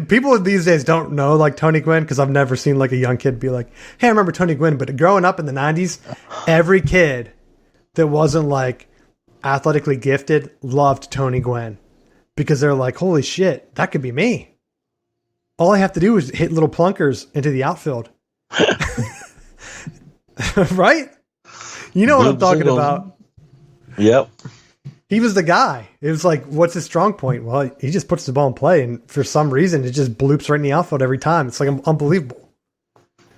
People these days don't know like Tony Gwynn because I've never seen like a young kid be like, hey, I remember Tony Gwynn. But growing up in the 90s, every kid that wasn't like athletically gifted loved Tony Gwynn because they're like, holy shit, that could be me. All I have to do is hit little plunkers into the outfield. Right? You know what I'm talking about. Yep. He was the guy. It was like, what's his strong point? Well, he just puts the ball in play, and for some reason, it just bloops right in the outfield every time. It's like unbelievable.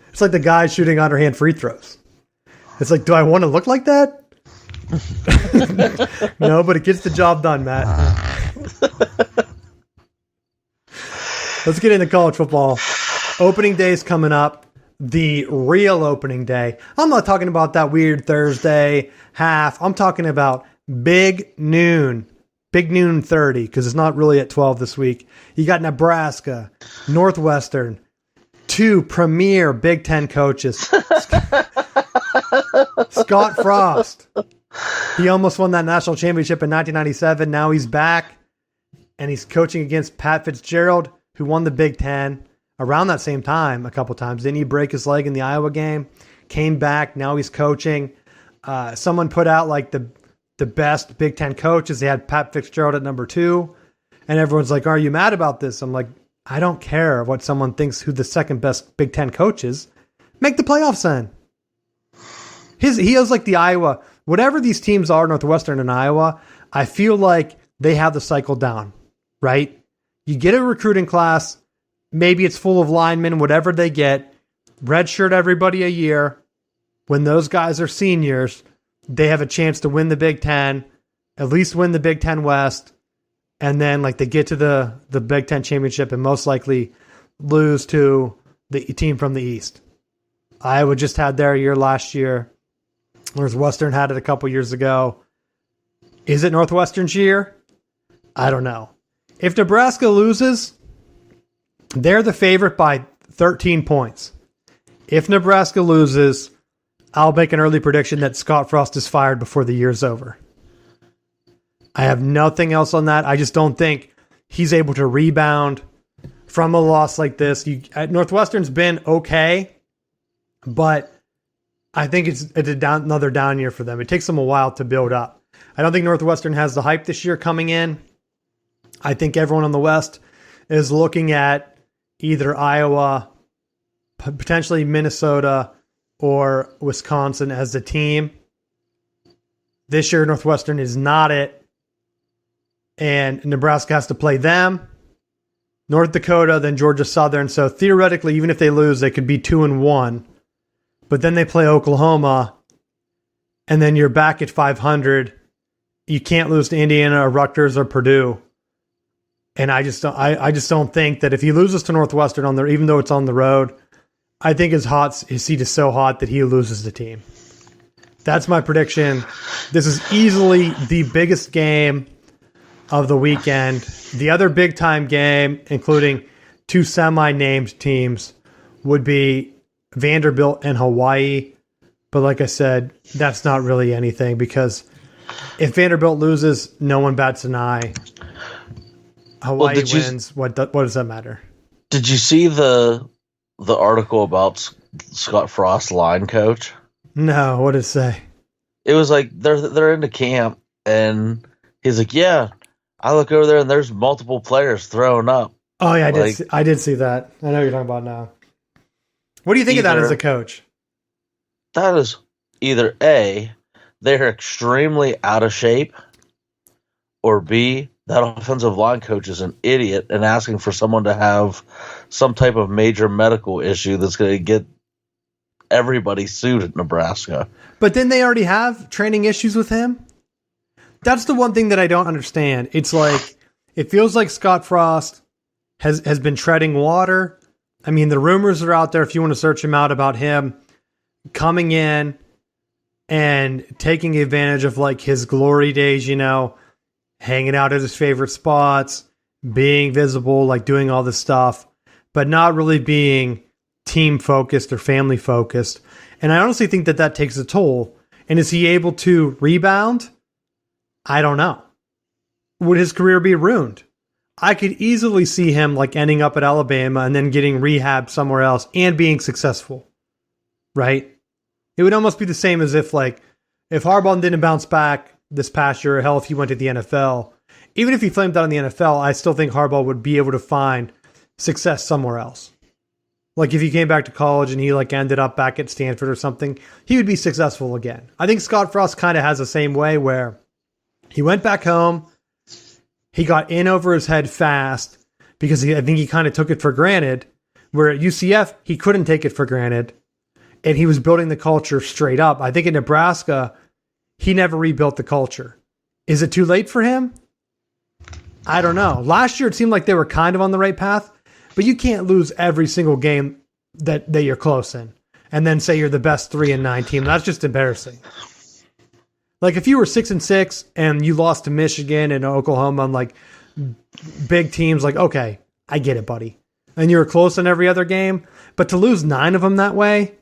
It's like the guy shooting underhand free throws. It's like, do I want to look like that? No, but it gets the job done, Matt. Let's get into college football. Opening day is coming up. The real opening day. I'm not talking about that weird Thursday half. I'm talking about big noon. Big noon 30, because it's not really at 12 this week. You got Nebraska, Northwestern, two premier Big Ten coaches. Scott Frost. He almost won that national championship in 1997. Now he's back, and he's coaching against Pat Fitzgerald, who won the Big Ten around that same time a couple times. Didn't he break his leg in the Iowa game? Came back. Now he's coaching. Someone put out like the best Big Ten coaches. They had Pat Fitzgerald at number 2. And everyone's like, are you mad about this? I'm like, I don't care what someone thinks who the second best Big Ten coach is. Make the playoffs then. He has like the Iowa, whatever these teams are, Northwestern and Iowa, I feel like they have the cycle down, right? You get a recruiting class, maybe it's full of linemen, whatever they get, redshirt everybody a year. When those guys are seniors, they have a chance to win the Big Ten, at least win the Big Ten West, and then like they get to the Big Ten championship and most likely lose to the team from the East. Iowa just had their year last year. Northwestern had it a couple years ago. Is it Northwestern's year? I don't know. If Nebraska loses, they're the favorite by 13 points. If Nebraska loses, I'll make an early prediction that Scott Frost is fired before the year's over. I have nothing else on that. I just don't think he's able to rebound from a loss like this. Northwestern's been okay, but I think it's another down year for them. It takes them a while to build up. I don't think Northwestern has the hype this year coming in. I think everyone on the West is looking at either Iowa, potentially Minnesota, or Wisconsin as the team. This year, Northwestern is not it. And Nebraska has to play them, North Dakota, then Georgia Southern. So theoretically, even if they lose, they could be 2-1. But then they play Oklahoma, and then you're back at 500. You can't lose to Indiana or Rutgers or Purdue. And I just don't think that if he loses to Northwestern on there, even though it's on the road, I think his seat is so hot that he loses the team. That's my prediction. This is easily the biggest game of the weekend. The other big-time game, including two semi-named teams, would be Vanderbilt and Hawaii. But like I said, that's not really anything because if Vanderbilt loses, no one bats an eye. Hawaii wins. What does that matter? Did you see the article about Scott Frost, line coach? No, what did it say? It was like they're into camp, and he's like, "Yeah, I look over there, and there's multiple players throwing up." Oh yeah, I did see that. I know what you're talking about now. What do you think of that as a coach? That is either A, they're extremely out of shape, or B, that offensive line coach is an idiot and asking for someone to have some type of major medical issue that's going to get everybody sued at Nebraska. But then they already have training issues with him. That's the one thing that I don't understand. It's like, it feels like Scott Frost has been treading water. I mean, the rumors are out there if you want to search him out about him coming in and taking advantage of like his glory days, hanging out at his favorite spots, being visible, like doing all this stuff, but not really being team focused or family focused. And I honestly think that takes a toll. And is he able to rebound? I don't know. Would his career be ruined? I could easily see him like ending up at Alabama and then getting rehab somewhere else and being successful, right? It would almost be the same as if Harbaugh didn't bounce back this past year, or hell, if he went to the NFL. Even if he flamed out in the NFL, I still think Harbaugh would be able to find success somewhere else. Like if he came back to college and he like ended up back at Stanford or something, he would be successful again. I think Scott Frost kind of has the same way where he went back home, he got in over his head fast because I think he kind of took it for granted, where at UCF, he couldn't take it for granted, and he was building the culture straight up. I think in Nebraska, he never rebuilt the culture. Is it too late for him? I don't know. Last year, it seemed like they were kind of on the right path, but you can't lose every single game that you're close in and then say you're the best 3-9 team. That's just embarrassing. Like if you were 6-6 and you lost to Michigan and Oklahoma on like big teams, like, okay, I get it, buddy. And you were close in every other game, but to lose 9 of them that way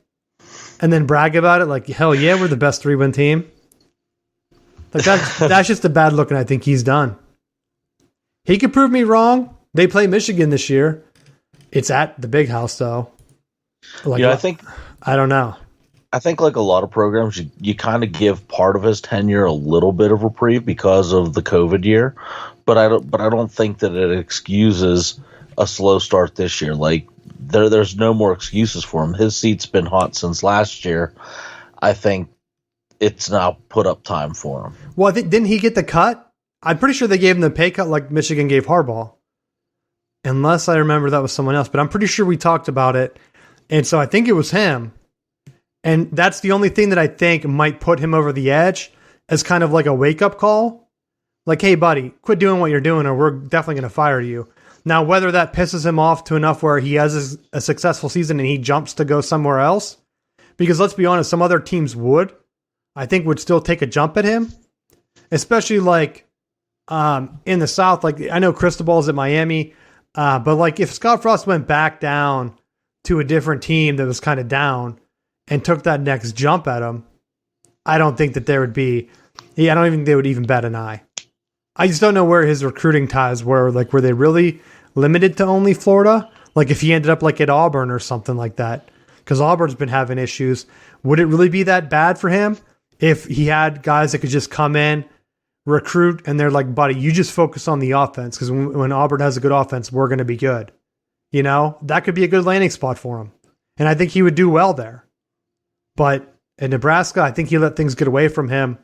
and then brag about it, like, hell yeah, we're the best 3-win team. Like that's just a bad look, and I think he's done. He could prove me wrong. They play Michigan this year. It's at the Big House, though. Like, I don't know. I think like a lot of programs, you kind of give part of his tenure a little bit of reprieve because of the COVID year, but I don't think that it excuses a slow start this year. Like there's no more excuses for him. His seat's been hot since last year. I think it's now put up time for him. Well, didn't he get the cut? I'm pretty sure they gave him the pay cut like Michigan gave Harbaugh. Unless I remember that was someone else, but I'm pretty sure we talked about it. And so I think it was him. And that's the only thing that I think might put him over the edge as kind of like a wake-up call. Like, hey, buddy, quit doing what you're doing or we're definitely going to fire you. Now, whether that pisses him off to enough where he has a successful season and he jumps to go somewhere else, because let's be honest, some other teams would still take a jump at him, especially like in the South. Like I know Cristobal's at Miami, but like if Scott Frost went back down to a different team that was kind of down and took that next jump at him, I don't think that there would be. I don't even think they would even bat an eye. I just don't know where his recruiting ties were. Like, were they really limited to only Florida? Like, if he ended up like at Auburn or something like that, because Auburn's been having issues. Would it really be that bad for him if he had guys that could just come in, recruit, and they're like, buddy, you just focus on the offense because when Auburn has a good offense, we're going to be good. You know, that could be a good landing spot for him. And I think he would do well there. But in Nebraska, I think he let things get away from him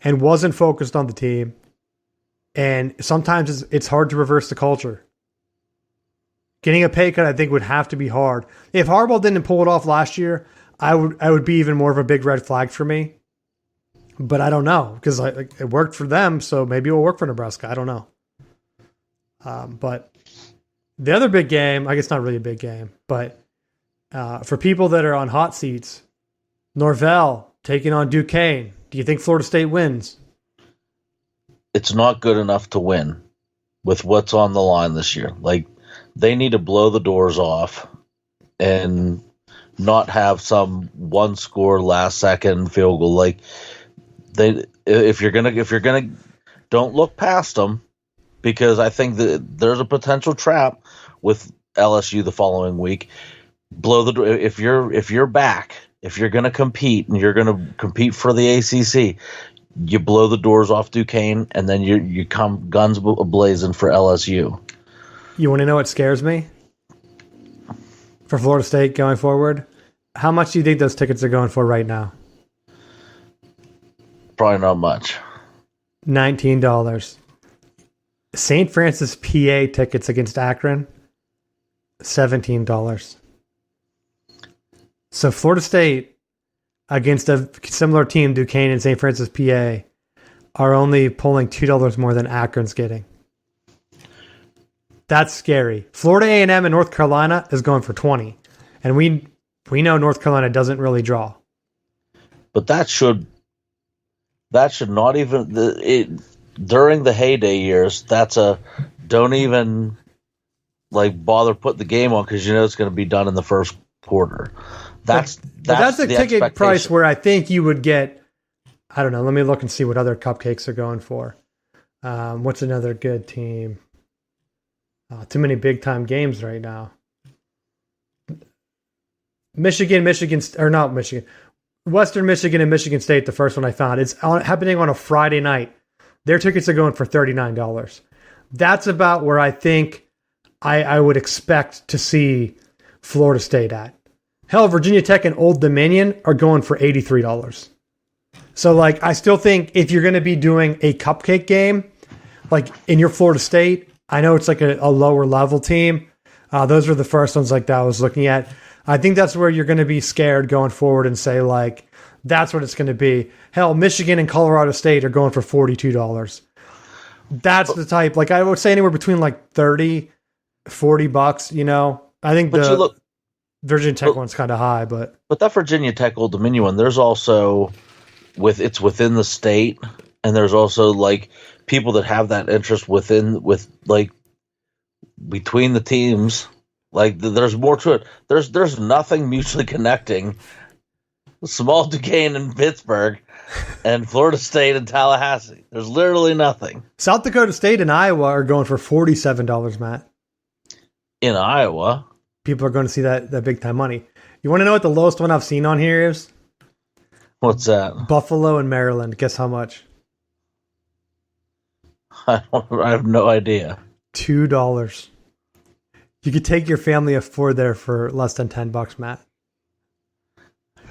and wasn't focused on the team. And sometimes it's hard to reverse the culture. Getting a pay cut, I think, would have to be hard. If Harbaugh didn't pull it off last year, I would be even more of a big red flag for me. But I don't know because it worked for them, so maybe it will work for Nebraska. I don't know. But the other big game, I guess not really a big game, but for people that are on hot seats, Norvell taking on Duquesne. Do you think Florida State wins? It's not good enough to win with what's on the line this year. Like, they need to blow the doors off and not have some one score last second field goal. Like if you're gonna don't look past them, because I think that there's a potential trap with LSU the following week. Blow the door if you're back. If you're going to compete and you're going to compete for the ACC, you blow the doors off Duquesne, and then you come guns blazing for LSU. You want to know what scares me for Florida State going forward? How much do you think those tickets are going for right now? Probably not much. $19. St. Francis, PA tickets against Akron, $17. So Florida State against a similar team, Duquesne and St. Francis, PA, are only pulling $2 more than Akron's getting. That's scary. Florida A&M and North Carolina is going for 20, and we know North Carolina doesn't really draw. But that should not even during the heyday years. Don't even like bother putting the game on because you know it's going to be done in the first quarter. That's a ticket price where I think you would get. I don't know. Let me look and see what other cupcakes are going for. What's another good team? Too many big time games right now. Western Michigan and Michigan State. The first one I found. It's happening on a Friday night. Their tickets are going for $39. That's about where I think I would expect to see Florida State at. Hell, Virginia Tech and Old Dominion are going for $83. So, like, I still think if you're going to be doing a cupcake game, like in your Florida State, I know it's like a lower level team. Those were the first ones like that I was looking at. I think that's where you're going to be scared going forward and say, like, That's what it's going to be. Hell, Michigan and Colorado State are going for $42. That's the type. Like I would say anywhere between like $30-$40. You know, I think Virginia Tech one's kind of high, but that Virginia Tech Old Dominion one, there's also it's within the state, and there's also like people that have that interest between the teams. Like there's more to it. There's nothing mutually connecting small Duquesne and Pittsburgh and Florida State and Tallahassee. There's literally nothing. South Dakota State and Iowa are going for $47, Matt. In Iowa. People are going to see that big time money. You want to know what the lowest one I've seen on here is? What's that? Buffalo and Maryland. Guess how much? I have no idea. $2. You could take your family of four there for less than $10, Matt.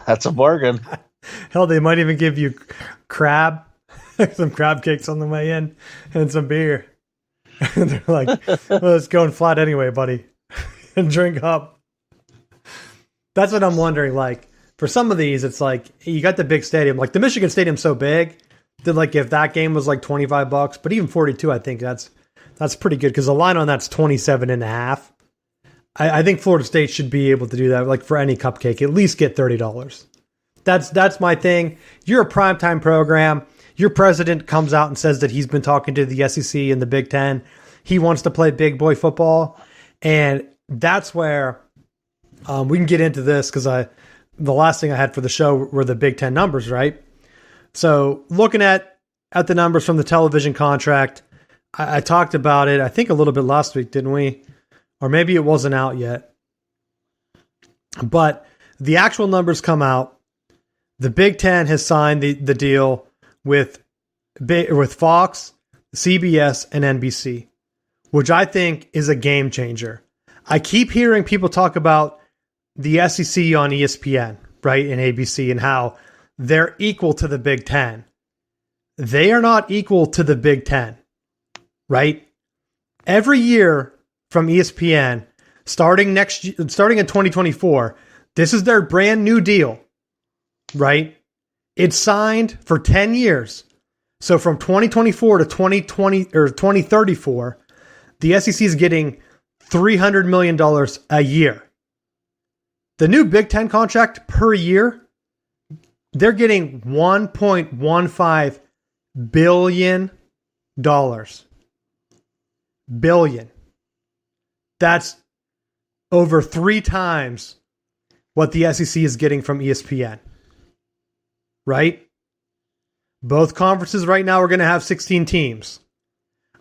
That's a bargain. Hell, they might even give you crab, some crab cakes on the way in, and some beer. They're like, well, it's going flat anyway, buddy. And drink up. That's what I'm wondering. Like, for some of these, it's like, you got the big stadium. Like, the Michigan Stadium's so big that, like, if that game was like $25, but even 42, I think that's pretty good because the line on that's 27.5. I think Florida State should be able to do that. Like for any cupcake, at least get $30. That's my thing. You're a primetime program. Your president comes out and says that he's been talking to the SEC and the Big Ten. He wants to play big boy football, and that's where we can get into this because the last thing I had for the show were the Big Ten numbers, right? So looking at the numbers from the television contract, I talked about it, I think a little bit last week, didn't we? Or maybe it wasn't out yet. But the actual numbers come out. The Big Ten has signed the deal with Fox, CBS, and NBC, which I think is a game changer. I keep hearing people talk about the SEC on ESPN, right, and ABC, and how they're equal to the Big Ten. They are not equal to the Big Ten, right? Every year from ESPN, starting in 2024, this is their brand new deal, right? It's signed for 10 years. So from 2024 to 2020 or 2034, the SEC is getting $300 million a year. The new Big Ten contract per year, they're getting $1.15 billion. Billion. That's over 3 times what the SEC is getting from ESPN. Right? Both conferences right now are going to have 16 teams.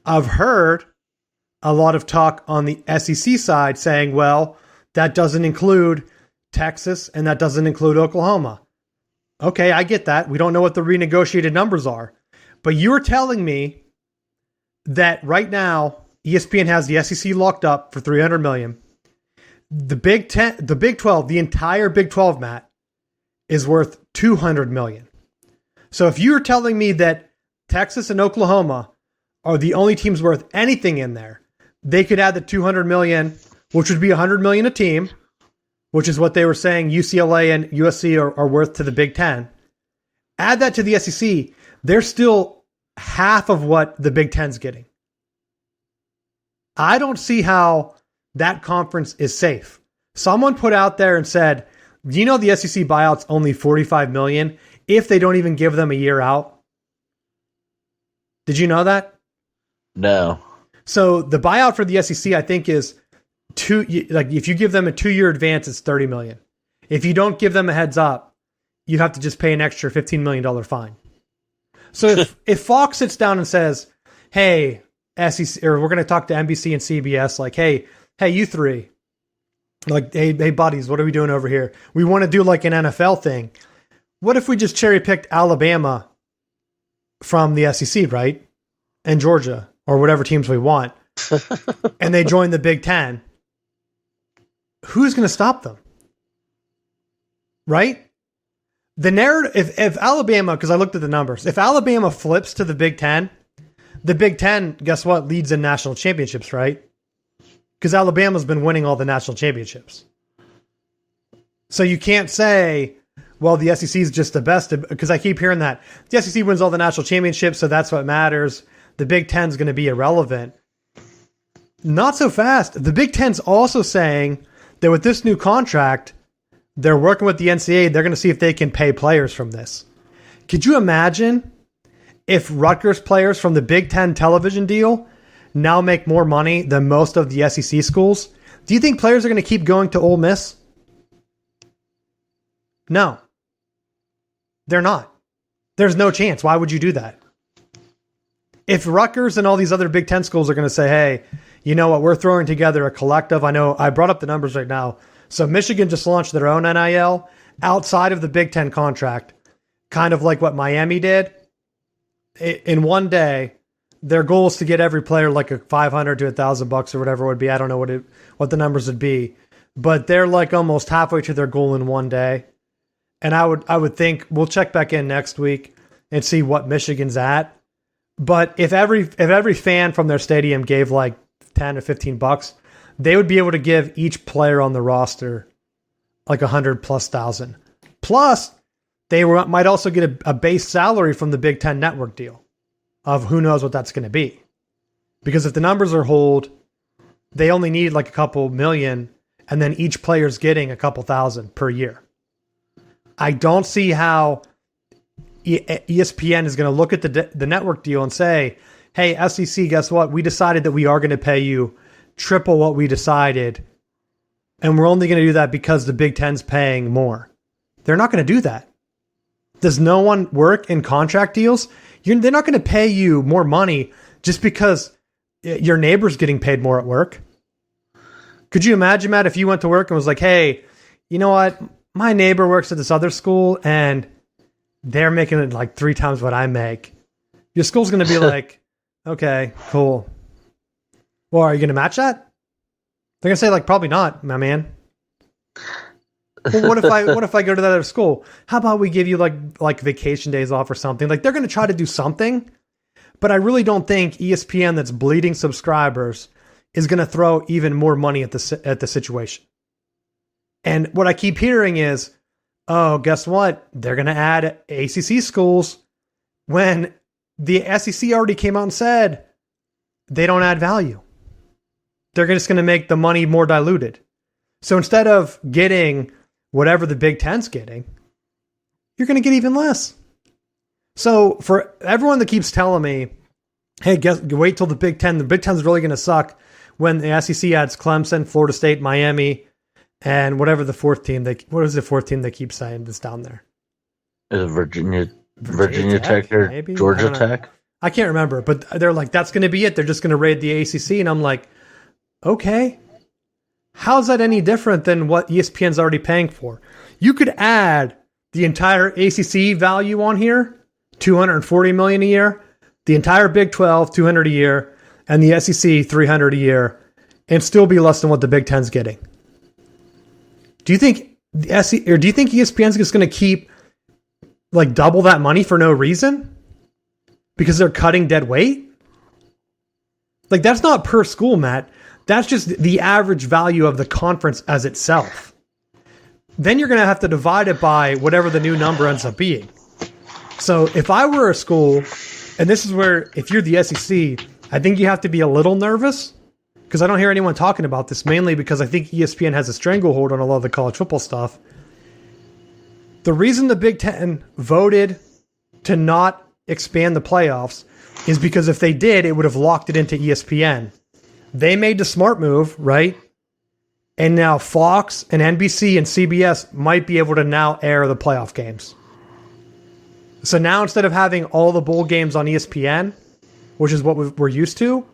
I've heard a lot of talk on the SEC side saying, well, that doesn't include Texas and that doesn't include Oklahoma. Okay, I get that. We don't know what the renegotiated numbers are. But you're telling me that right now ESPN has the SEC locked up for $300 million. The Big 12, the entire Big 12, Matt, is worth $200 million. So if you're telling me that Texas and Oklahoma are the only teams worth anything in there, they could add the $200 million, which would be $100 million a team, which is what they were saying UCLA and USC are worth to the Big Ten. Add that to the SEC, they're still half of what the Big Ten's getting. I don't see how that conference is safe. Someone put out there and said, do you know the SEC buyout's only $45 million if they don't even give them a year out? Did you know that? No. So the buyout for the SEC, I think, is if you give them a 2-year advance, it's $30 million. If you don't give them a heads up, you have to just pay an extra $15 million fine. So if Fox sits down and says, hey, SEC, or we're going to talk to NBC and CBS, like, hey, you three, like, hey, buddies, what are we doing over here? We want to do like an NFL thing. What if we just cherry picked Alabama from the SEC, right? And Georgia, or whatever teams we want, and they join the Big Ten? Who's going to stop them? Right? The narrative, if Alabama, because I looked at the numbers, if Alabama flips to the Big Ten, guess what, leads in national championships, right? Because Alabama's been winning all the national championships. So you can't say, well, the SEC is just the best, because I keep hearing that the SEC wins all the national championships, so that's what matters. The Big Ten is going to be irrelevant. Not so fast. The Big Ten's also saying that with this new contract, they're working with the NCAA. They're going to see if they can pay players from this. Could you imagine if Rutgers players from the Big Ten television deal now make more money than most of the SEC schools? Do you think players are going to keep going to Ole Miss? No. They're not. There's no chance. Why would you do that? If Rutgers and all these other Big Ten schools are going to say, hey, you know what, we're throwing together a collective. I know I brought up the numbers right now. So Michigan just launched their own NIL outside of the Big Ten contract, kind of like what Miami did. In one day, their goal is to get every player like a $500 to $1,000 or whatever it would be. I don't know what the numbers would be, but they're like almost halfway to their goal in one day. And I would think we'll check back in next week and see what Michigan's at. But if every fan from their stadium gave like $10 or $15, they would be able to give each player on the roster like $100,000+. Plus, they might also get a base salary from the Big Ten network deal of who knows what that's going to be. Because if the numbers are hold, they only need like a couple million, and then each player's getting a couple thousand per year. I don't see how ESPN is going to look at the network deal and say, hey, SEC, guess what? We decided that we are going to pay you triple what we decided, and we're only going to do that because the Big Ten's paying more. They're not going to do that. Does no one work in contract deals? They're not going to pay you more money just because your neighbor's getting paid more at work. Could you imagine, Matt, if you went to work and was like, hey, you know what? My neighbor works at this other school and they're making it like 3 times what I make. Your school's going to be like, okay, cool. Well, are you going to match that? They're going to say like, probably not, my man. Well, what if I go to that other school? How about we give you like vacation days off or something? Like they're going to try to do something, but I really don't think ESPN, that's bleeding subscribers, is going to throw even more money at the situation. And what I keep hearing is, oh, guess what? They're going to add ACC schools when the SEC already came out and said they don't add value. They're just going to make the money more diluted. So instead of getting whatever the Big Ten's getting, you're going to get even less. So for everyone that keeps telling me, hey, wait till the Big Ten's really going to suck when the SEC adds Clemson, Florida State, Miami, and whatever the fourth team, what is the fourth team they keep saying that's down there? Is it Virginia Tech or maybe? Georgia Tech? I can't remember, but they're like, that's going to be it. They're just going to raid the ACC. And I'm like, okay, how's that any different than what ESPN's already paying for? You could add the entire ACC value on here, $240 million a year, the entire Big 12, $200 a year, and the SEC, $300 a year, and still be less than what the Big Ten's getting. Do you think ESPN's just going to keep like double that money for no reason because they're cutting dead weight? Like that's not per school, Matt. That's just the average value of the conference as itself. Then you're going to have to divide it by whatever the new number ends up being. So if I were a school, and this is where, if you're the SEC, I think you have to be a little nervous, because I don't hear anyone talking about this, mainly because I think ESPN has a stranglehold on a lot of the college football stuff. The reason the Big Ten voted to not expand the playoffs is because if they did, it would have locked it into ESPN. They made the smart move, right? And now Fox and NBC and CBS might be able to now air the playoff games. So now instead of having all the bowl games on ESPN, which is what we're used to,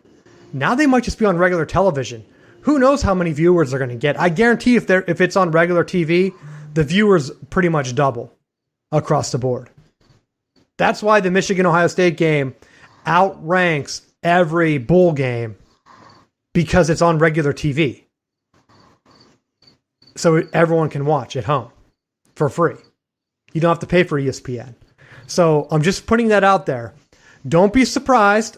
now they might just be on regular television. Who knows how many viewers they're going to get? I guarantee if it's on regular TV, the viewers pretty much double across the board. That's why the Michigan-Ohio State game outranks every bowl game, because it's on regular TV. So everyone can watch at home for free. You don't have to pay for ESPN. So I'm just putting that out there. Don't be surprised.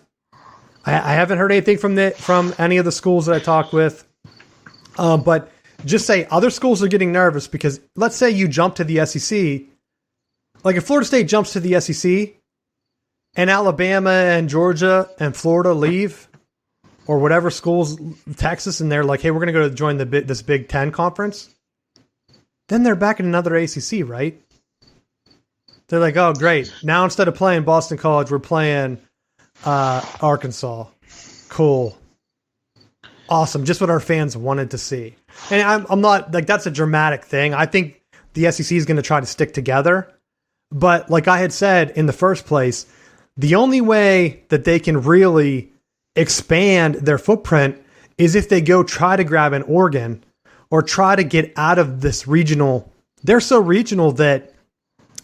I haven't heard anything from any of the schools that I talked with. But just say other schools are getting nervous because let's say you jump to the SEC Like if Florida State jumps to the SEC and Alabama and Georgia and Florida leave, or whatever schools, Texas, and they're like, hey, we're going to go join this Big Ten conference, then they're back in another ACC, right? They're like, oh, great. Now instead of playing Boston College, we're playing Arkansas. Cool. Awesome. Just what our fans wanted to see. And I'm not, like, that's a dramatic thing. I think the SEC is going to try to stick together. But like I had said in the first place, the only way that they can really expand their footprint is if they go try to grab an Oregon or try to get out of this regional. They're so regional that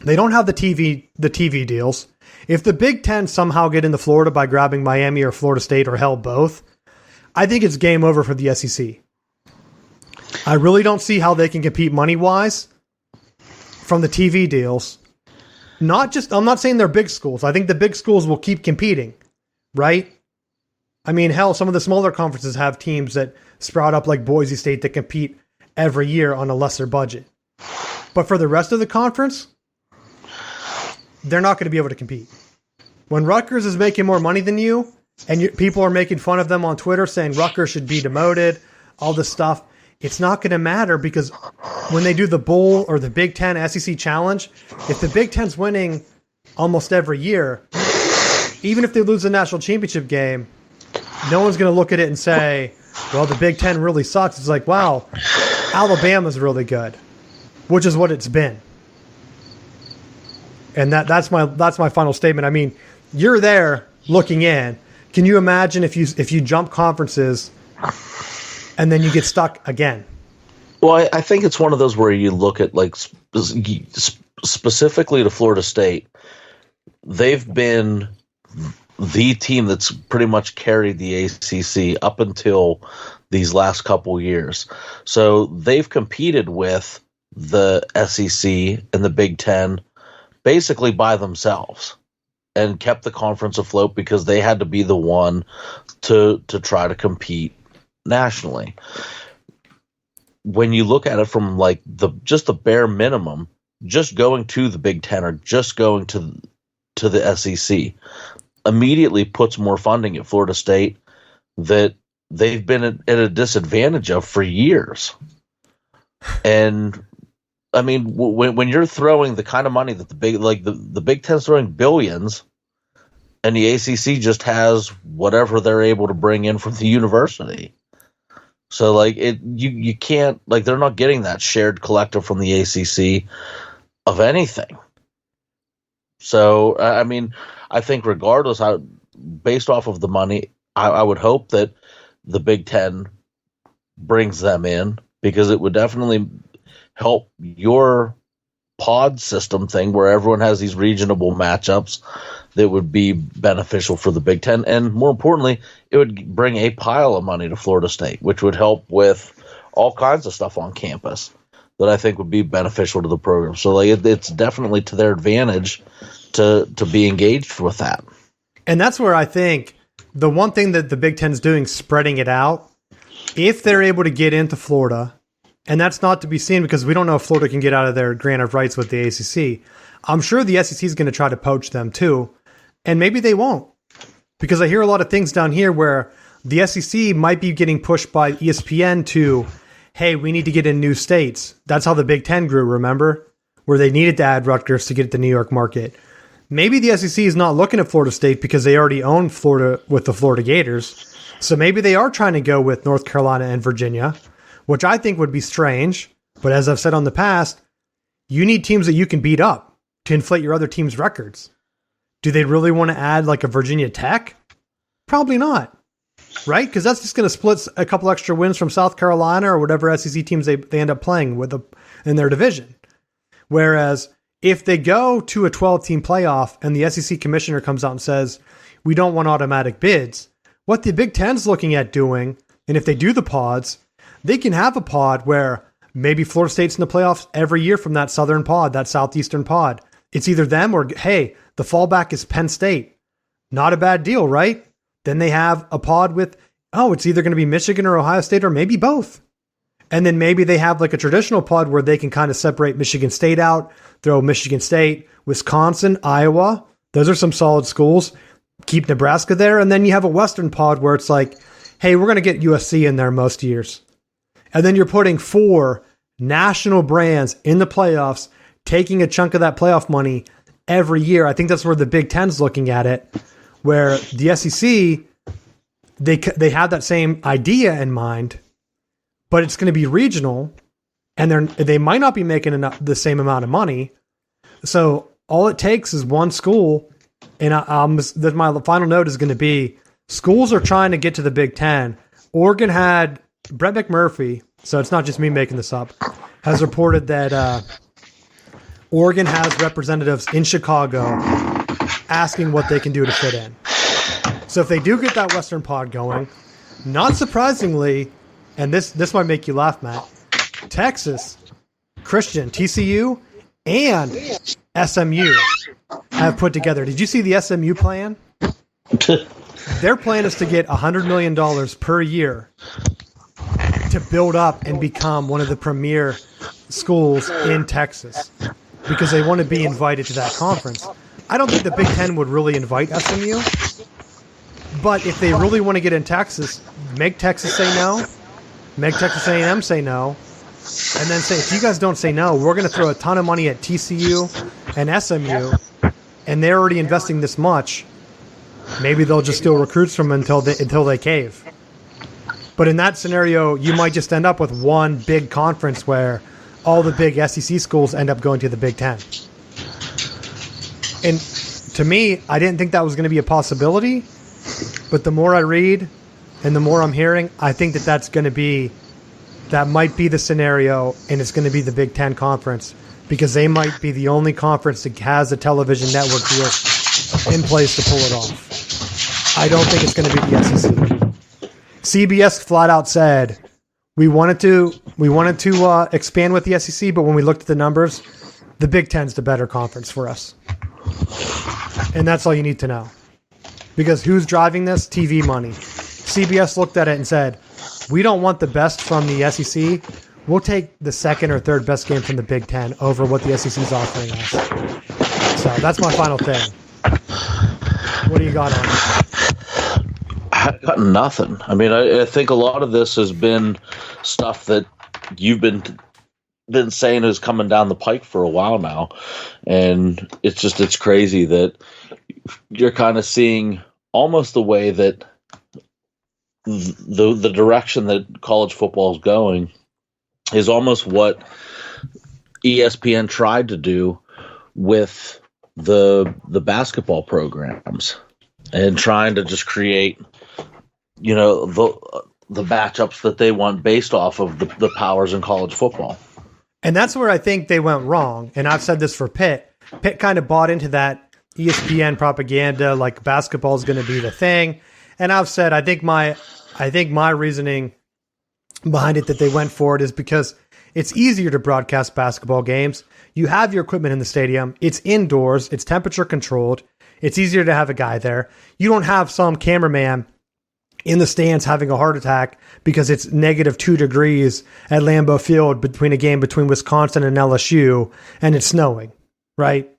they don't have the TV deals. If the Big Ten somehow get into Florida by grabbing Miami or Florida State or hell both, I think it's game over for the SEC. I really don't see how they can compete money-wise from the TV deals. I'm not saying they're big schools. I think the big schools will keep competing, right? I mean, hell, some of the smaller conferences have teams that sprout up like Boise State that compete every year on a lesser budget. But for the rest of the conference, they're not going to be able to compete. When Rutgers is making more money than you, and people are making fun of them on Twitter saying Rutgers should be demoted, all this stuff, it's not going to matter because when they do the bowl or the Big Ten SEC Challenge, if the Big Ten's winning almost every year, even if they lose the national championship game, no one's going to look at it and say, well, the Big Ten really sucks. It's like, wow, Alabama's really good, which is what it's been. And that's my final statement. I mean, you're there looking in. Can you imagine if you jump conferences and then you get stuck again? Well, I think it's one of those where you look at, like, specifically to Florida State, they've been the team that's pretty much carried the ACC up until these last couple years. So they've competed with the SEC and the Big Ten basically by themselves and kept the conference afloat because they had to be the one to try to compete nationally. When you look at it from like just the bare minimum, just going to the Big Ten or just going to the SEC immediately puts more funding at Florida State that they've been at a disadvantage of for years. And I mean, when you're throwing the kind of money that the Big Ten's throwing billions, and the ACC just has whatever they're able to bring in from the university. So like you can't, like, they're not getting that shared collective from the ACC of anything. So I mean, I think regardless, based off of the money, I would hope that the Big Ten brings them in because it would definitely help your pod system thing where everyone has these regional matchups that would be beneficial for the Big Ten. And more importantly, it would bring a pile of money to Florida State, which would help with all kinds of stuff on campus that I think would be beneficial to the program. So like it's definitely to their advantage to be engaged with that. And that's where I think the one thing that the Big Ten is doing, spreading it out, if they're able to get into Florida, and that's not to be seen because we don't know if Florida can get out of their grant of rights with the ACC. I'm sure the SEC is going to try to poach them too, and maybe they won't. Because I hear a lot of things down here where the SEC might be getting pushed by ESPN to, hey, we need to get in new states. That's how the Big Ten grew, remember? Where they needed to add Rutgers to get at the New York market. Maybe the SEC is not looking at Florida State because they already own Florida with the Florida Gators. So maybe they are trying to go with North Carolina and Virginia, which I think would be strange. But as I've said on the past, you need teams that you can beat up to inflate your other team's records. Do they really want to add like a Virginia Tech? Probably not, right? Because that's just going to split a couple extra wins from South Carolina or whatever SEC teams they end up playing with in their division. Whereas if they go to a 12-team playoff and the SEC commissioner comes out and says, we don't want automatic bids, what the Big Ten's looking at doing, and if they do the pods, they can have a pod where maybe Florida State's in the playoffs every year from that southern pod, that southeastern pod. It's either them or, hey, the fallback is Penn State. Not a bad deal, right? Then they have a pod with, it's either going to be Michigan or Ohio State or maybe both. And then maybe they have like a traditional pod where they can kind of separate Michigan State out, throw Michigan State, Wisconsin, Iowa. Those are some solid schools. Keep Nebraska there. And then you have a Western pod where it's like, hey, we're going to get USC in there most years. And then you're putting 4 national brands in the playoffs, taking a chunk of that playoff money every year. I think that's where the Big Ten's looking at it, where the SEC, they have that same idea in mind, but it's going to be regional, and they might not be making the same amount of money. So all it takes is one school, and my final note is going to be schools are trying to get to the Big Ten. Oregon had Brett McMurphy, so it's not just me making this up, has reported that Oregon has representatives in Chicago asking what they can do to fit in. So if they do get that Western pod going, not surprisingly, and this might make you laugh, Matt, Texas, Christian, TCU, and SMU have put together. Did you see the SMU plan? Their plan is to get $100 million per year to build up and become one of the premier schools in Texas because they want to be invited to that conference. I don't think the Big Ten would really invite SMU, but if they really want to get in Texas, make Texas say no, make Texas A&M say no, and then say, if you guys don't say no, we're going to throw a ton of money at TCU and SMU, and they're already investing this much. Maybe they'll just steal recruits from them until they cave. But in that scenario, you might just end up with one big conference where all the big SEC schools end up going to the Big Ten. And to me, I didn't think that was going to be a possibility. But the more I read and the more I'm hearing, I think that might be the scenario, and it's going to be the Big Ten Conference because they might be the only conference that has a television network deal in place to pull it off. I don't think it's going to be the SEC. CBS flat out said we wanted to expand with the SEC, but when we looked at the numbers, the Big Ten's the better conference for us. And that's all you need to know. Because who's driving this? TV money. CBS looked at it and said, we don't want the best from the SEC. We'll take the second or third best game from the Big Ten over what the SEC is offering us. So that's my final thing. What do you got on it? I got nothing. I mean, I think a lot of this has been stuff that you've been saying is coming down the pike for a while now, and it's crazy that you're kind of seeing almost the way that the direction that college football is going is almost what ESPN tried to do with the basketball programs and trying to just create, the matchups that they want based off of the powers in college football. And that's where I think they went wrong. And I've said this for Pitt. Pitt kind of bought into that ESPN propaganda, like basketball is going to be the thing. And I've said, I think my reasoning behind it that they went for it is because it's easier to broadcast basketball games. You have your equipment in the stadium. It's indoors. It's temperature controlled. It's easier to have a guy there. You don't have some cameraman in the stands having a heart attack because it's -2 degrees at Lambeau Field between a game between Wisconsin and LSU and it's snowing, right?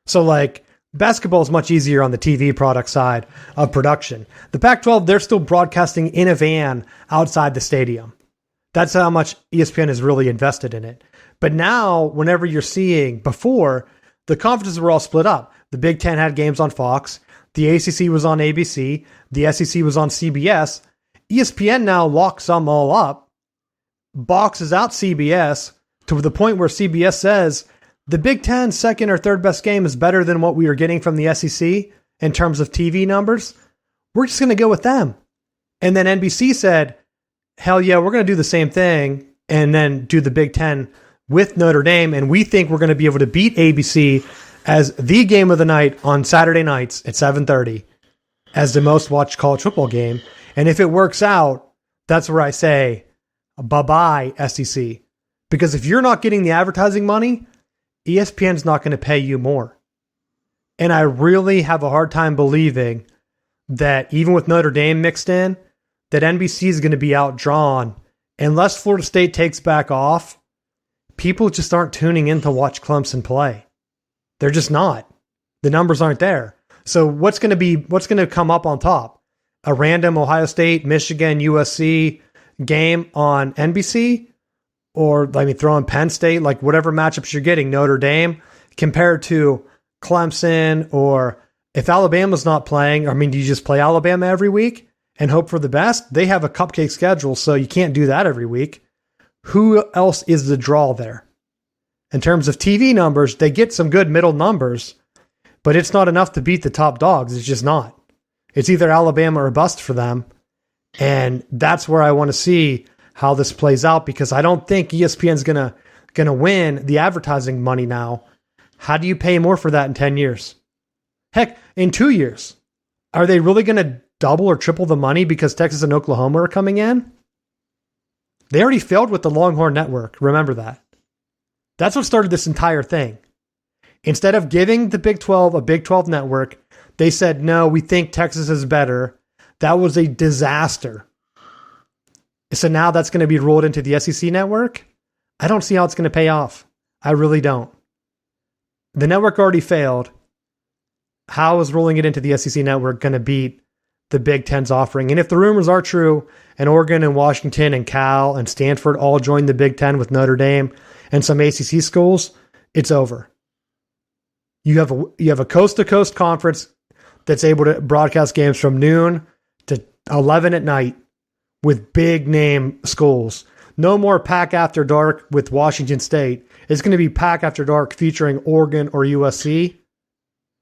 So like basketball is much easier on the TV product side of production. The Pac-12, they're still broadcasting in a van outside the stadium. That's how much ESPN is really invested in it. But now, whenever you're seeing, before, the conferences were all split up. The Big Ten had games on Fox. The ACC was on ABC. The SEC was on CBS. ESPN now locks them all up, boxes out CBS to the point where CBS says the Big Ten second or third best game is better than what we are getting from the SEC in terms of TV numbers. We're just going to go with them. And then NBC said, hell yeah, we're going to do the same thing and then do the Big Ten with Notre Dame. And we think we're going to be able to beat ABC as the game of the night on Saturday nights at 7:30 as the most watched college football game. And if it works out, that's where I say, bye-bye SEC. Because if you're not getting the advertising money, ESPN's not going to pay you more. And I really have a hard time believing that even with Notre Dame mixed in, that NBC is going to be outdrawn unless Florida State takes back off, people just aren't tuning in to watch Clemson play. They're just not. The numbers aren't there. So what's going to come up on top? A random Ohio State, Michigan, USC game on NBC? Or, throw in Penn State, like whatever matchups you're getting, Notre Dame, compared to Clemson, or if Alabama's not playing, do you just play Alabama every week and hope for the best? They have a cupcake schedule, so you can't do that every week. Who else is the draw there? In terms of TV numbers, they get some good middle numbers, but it's not enough to beat the top dogs. It's just not. It's either Alabama or bust for them. And that's where I want to see how this plays out, because I don't think ESPN's gonna win the advertising money now. How do you pay more for that in 10 years? Heck, in 2 years. Are they really going to double or triple the money because Texas and Oklahoma are coming in? They already failed with the Longhorn Network. Remember that. That's what started this entire thing. Instead of giving the Big 12 a Big 12 network, they said, no, we think Texas is better. That was a disaster. So now that's going to be rolled into the SEC network? I don't see how it's going to pay off. I really don't. The network already failed. How is rolling it into the SEC network going to beat the Big Ten's offering? And if the rumors are true, and Oregon and Washington and Cal and Stanford all join the Big Ten with Notre Dame and some ACC schools, it's over. You have a coast-to-coast conference that's able to broadcast games from noon to 11 at night with big-name schools. No more Pack After Dark with Washington State. It's going to be Pack After Dark featuring Oregon or USC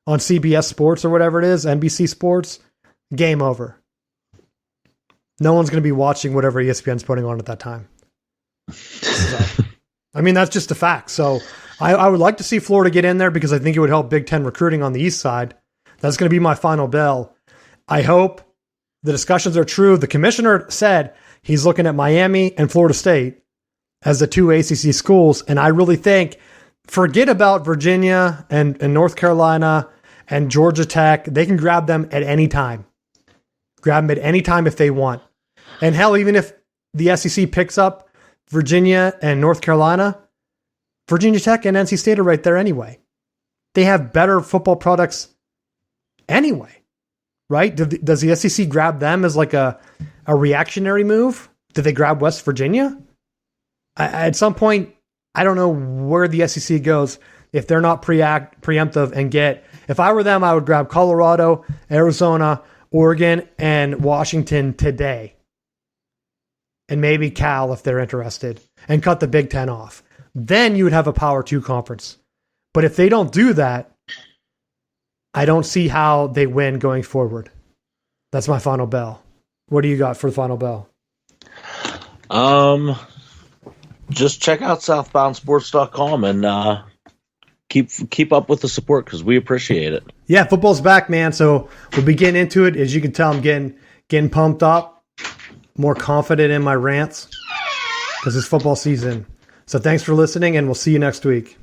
on CBS Sports or whatever it is, NBC Sports. Game over. No one's going to be watching whatever ESPN's putting on at that time. So, that's just a fact. So I would like to see Florida get in there because I think it would help Big Ten recruiting on the East side. That's going to be my final bell. I hope the discussions are true. The commissioner said he's looking at Miami and Florida State as the two ACC schools. And I really think, forget about Virginia and North Carolina and Georgia Tech. They can grab them at any time. Grab them at any time if they want. And hell, even if the SEC picks up Virginia and North Carolina, Virginia Tech and NC State are right there anyway. They have better football products anyway, right? Does the SEC grab them as like a reactionary move? Did they grab West Virginia? At some point, I don't know where the SEC goes if they're not preemptive and get. If I were them, I would grab Colorado, Arizona, Oregon, and Washington today. And maybe Cal if they're interested, and cut the Big Ten off. Then you would have a Power 2 conference. But if they don't do that, I don't see how they win going forward. That's my final bell. What do you got for the final bell? Just check out southboundsports.com and keep up with the support because we appreciate it. Yeah, football's back, man. So we'll be getting into it. As you can tell, I'm getting pumped up, more confident in my rants because it's football season. So thanks for listening, and we'll see you next week.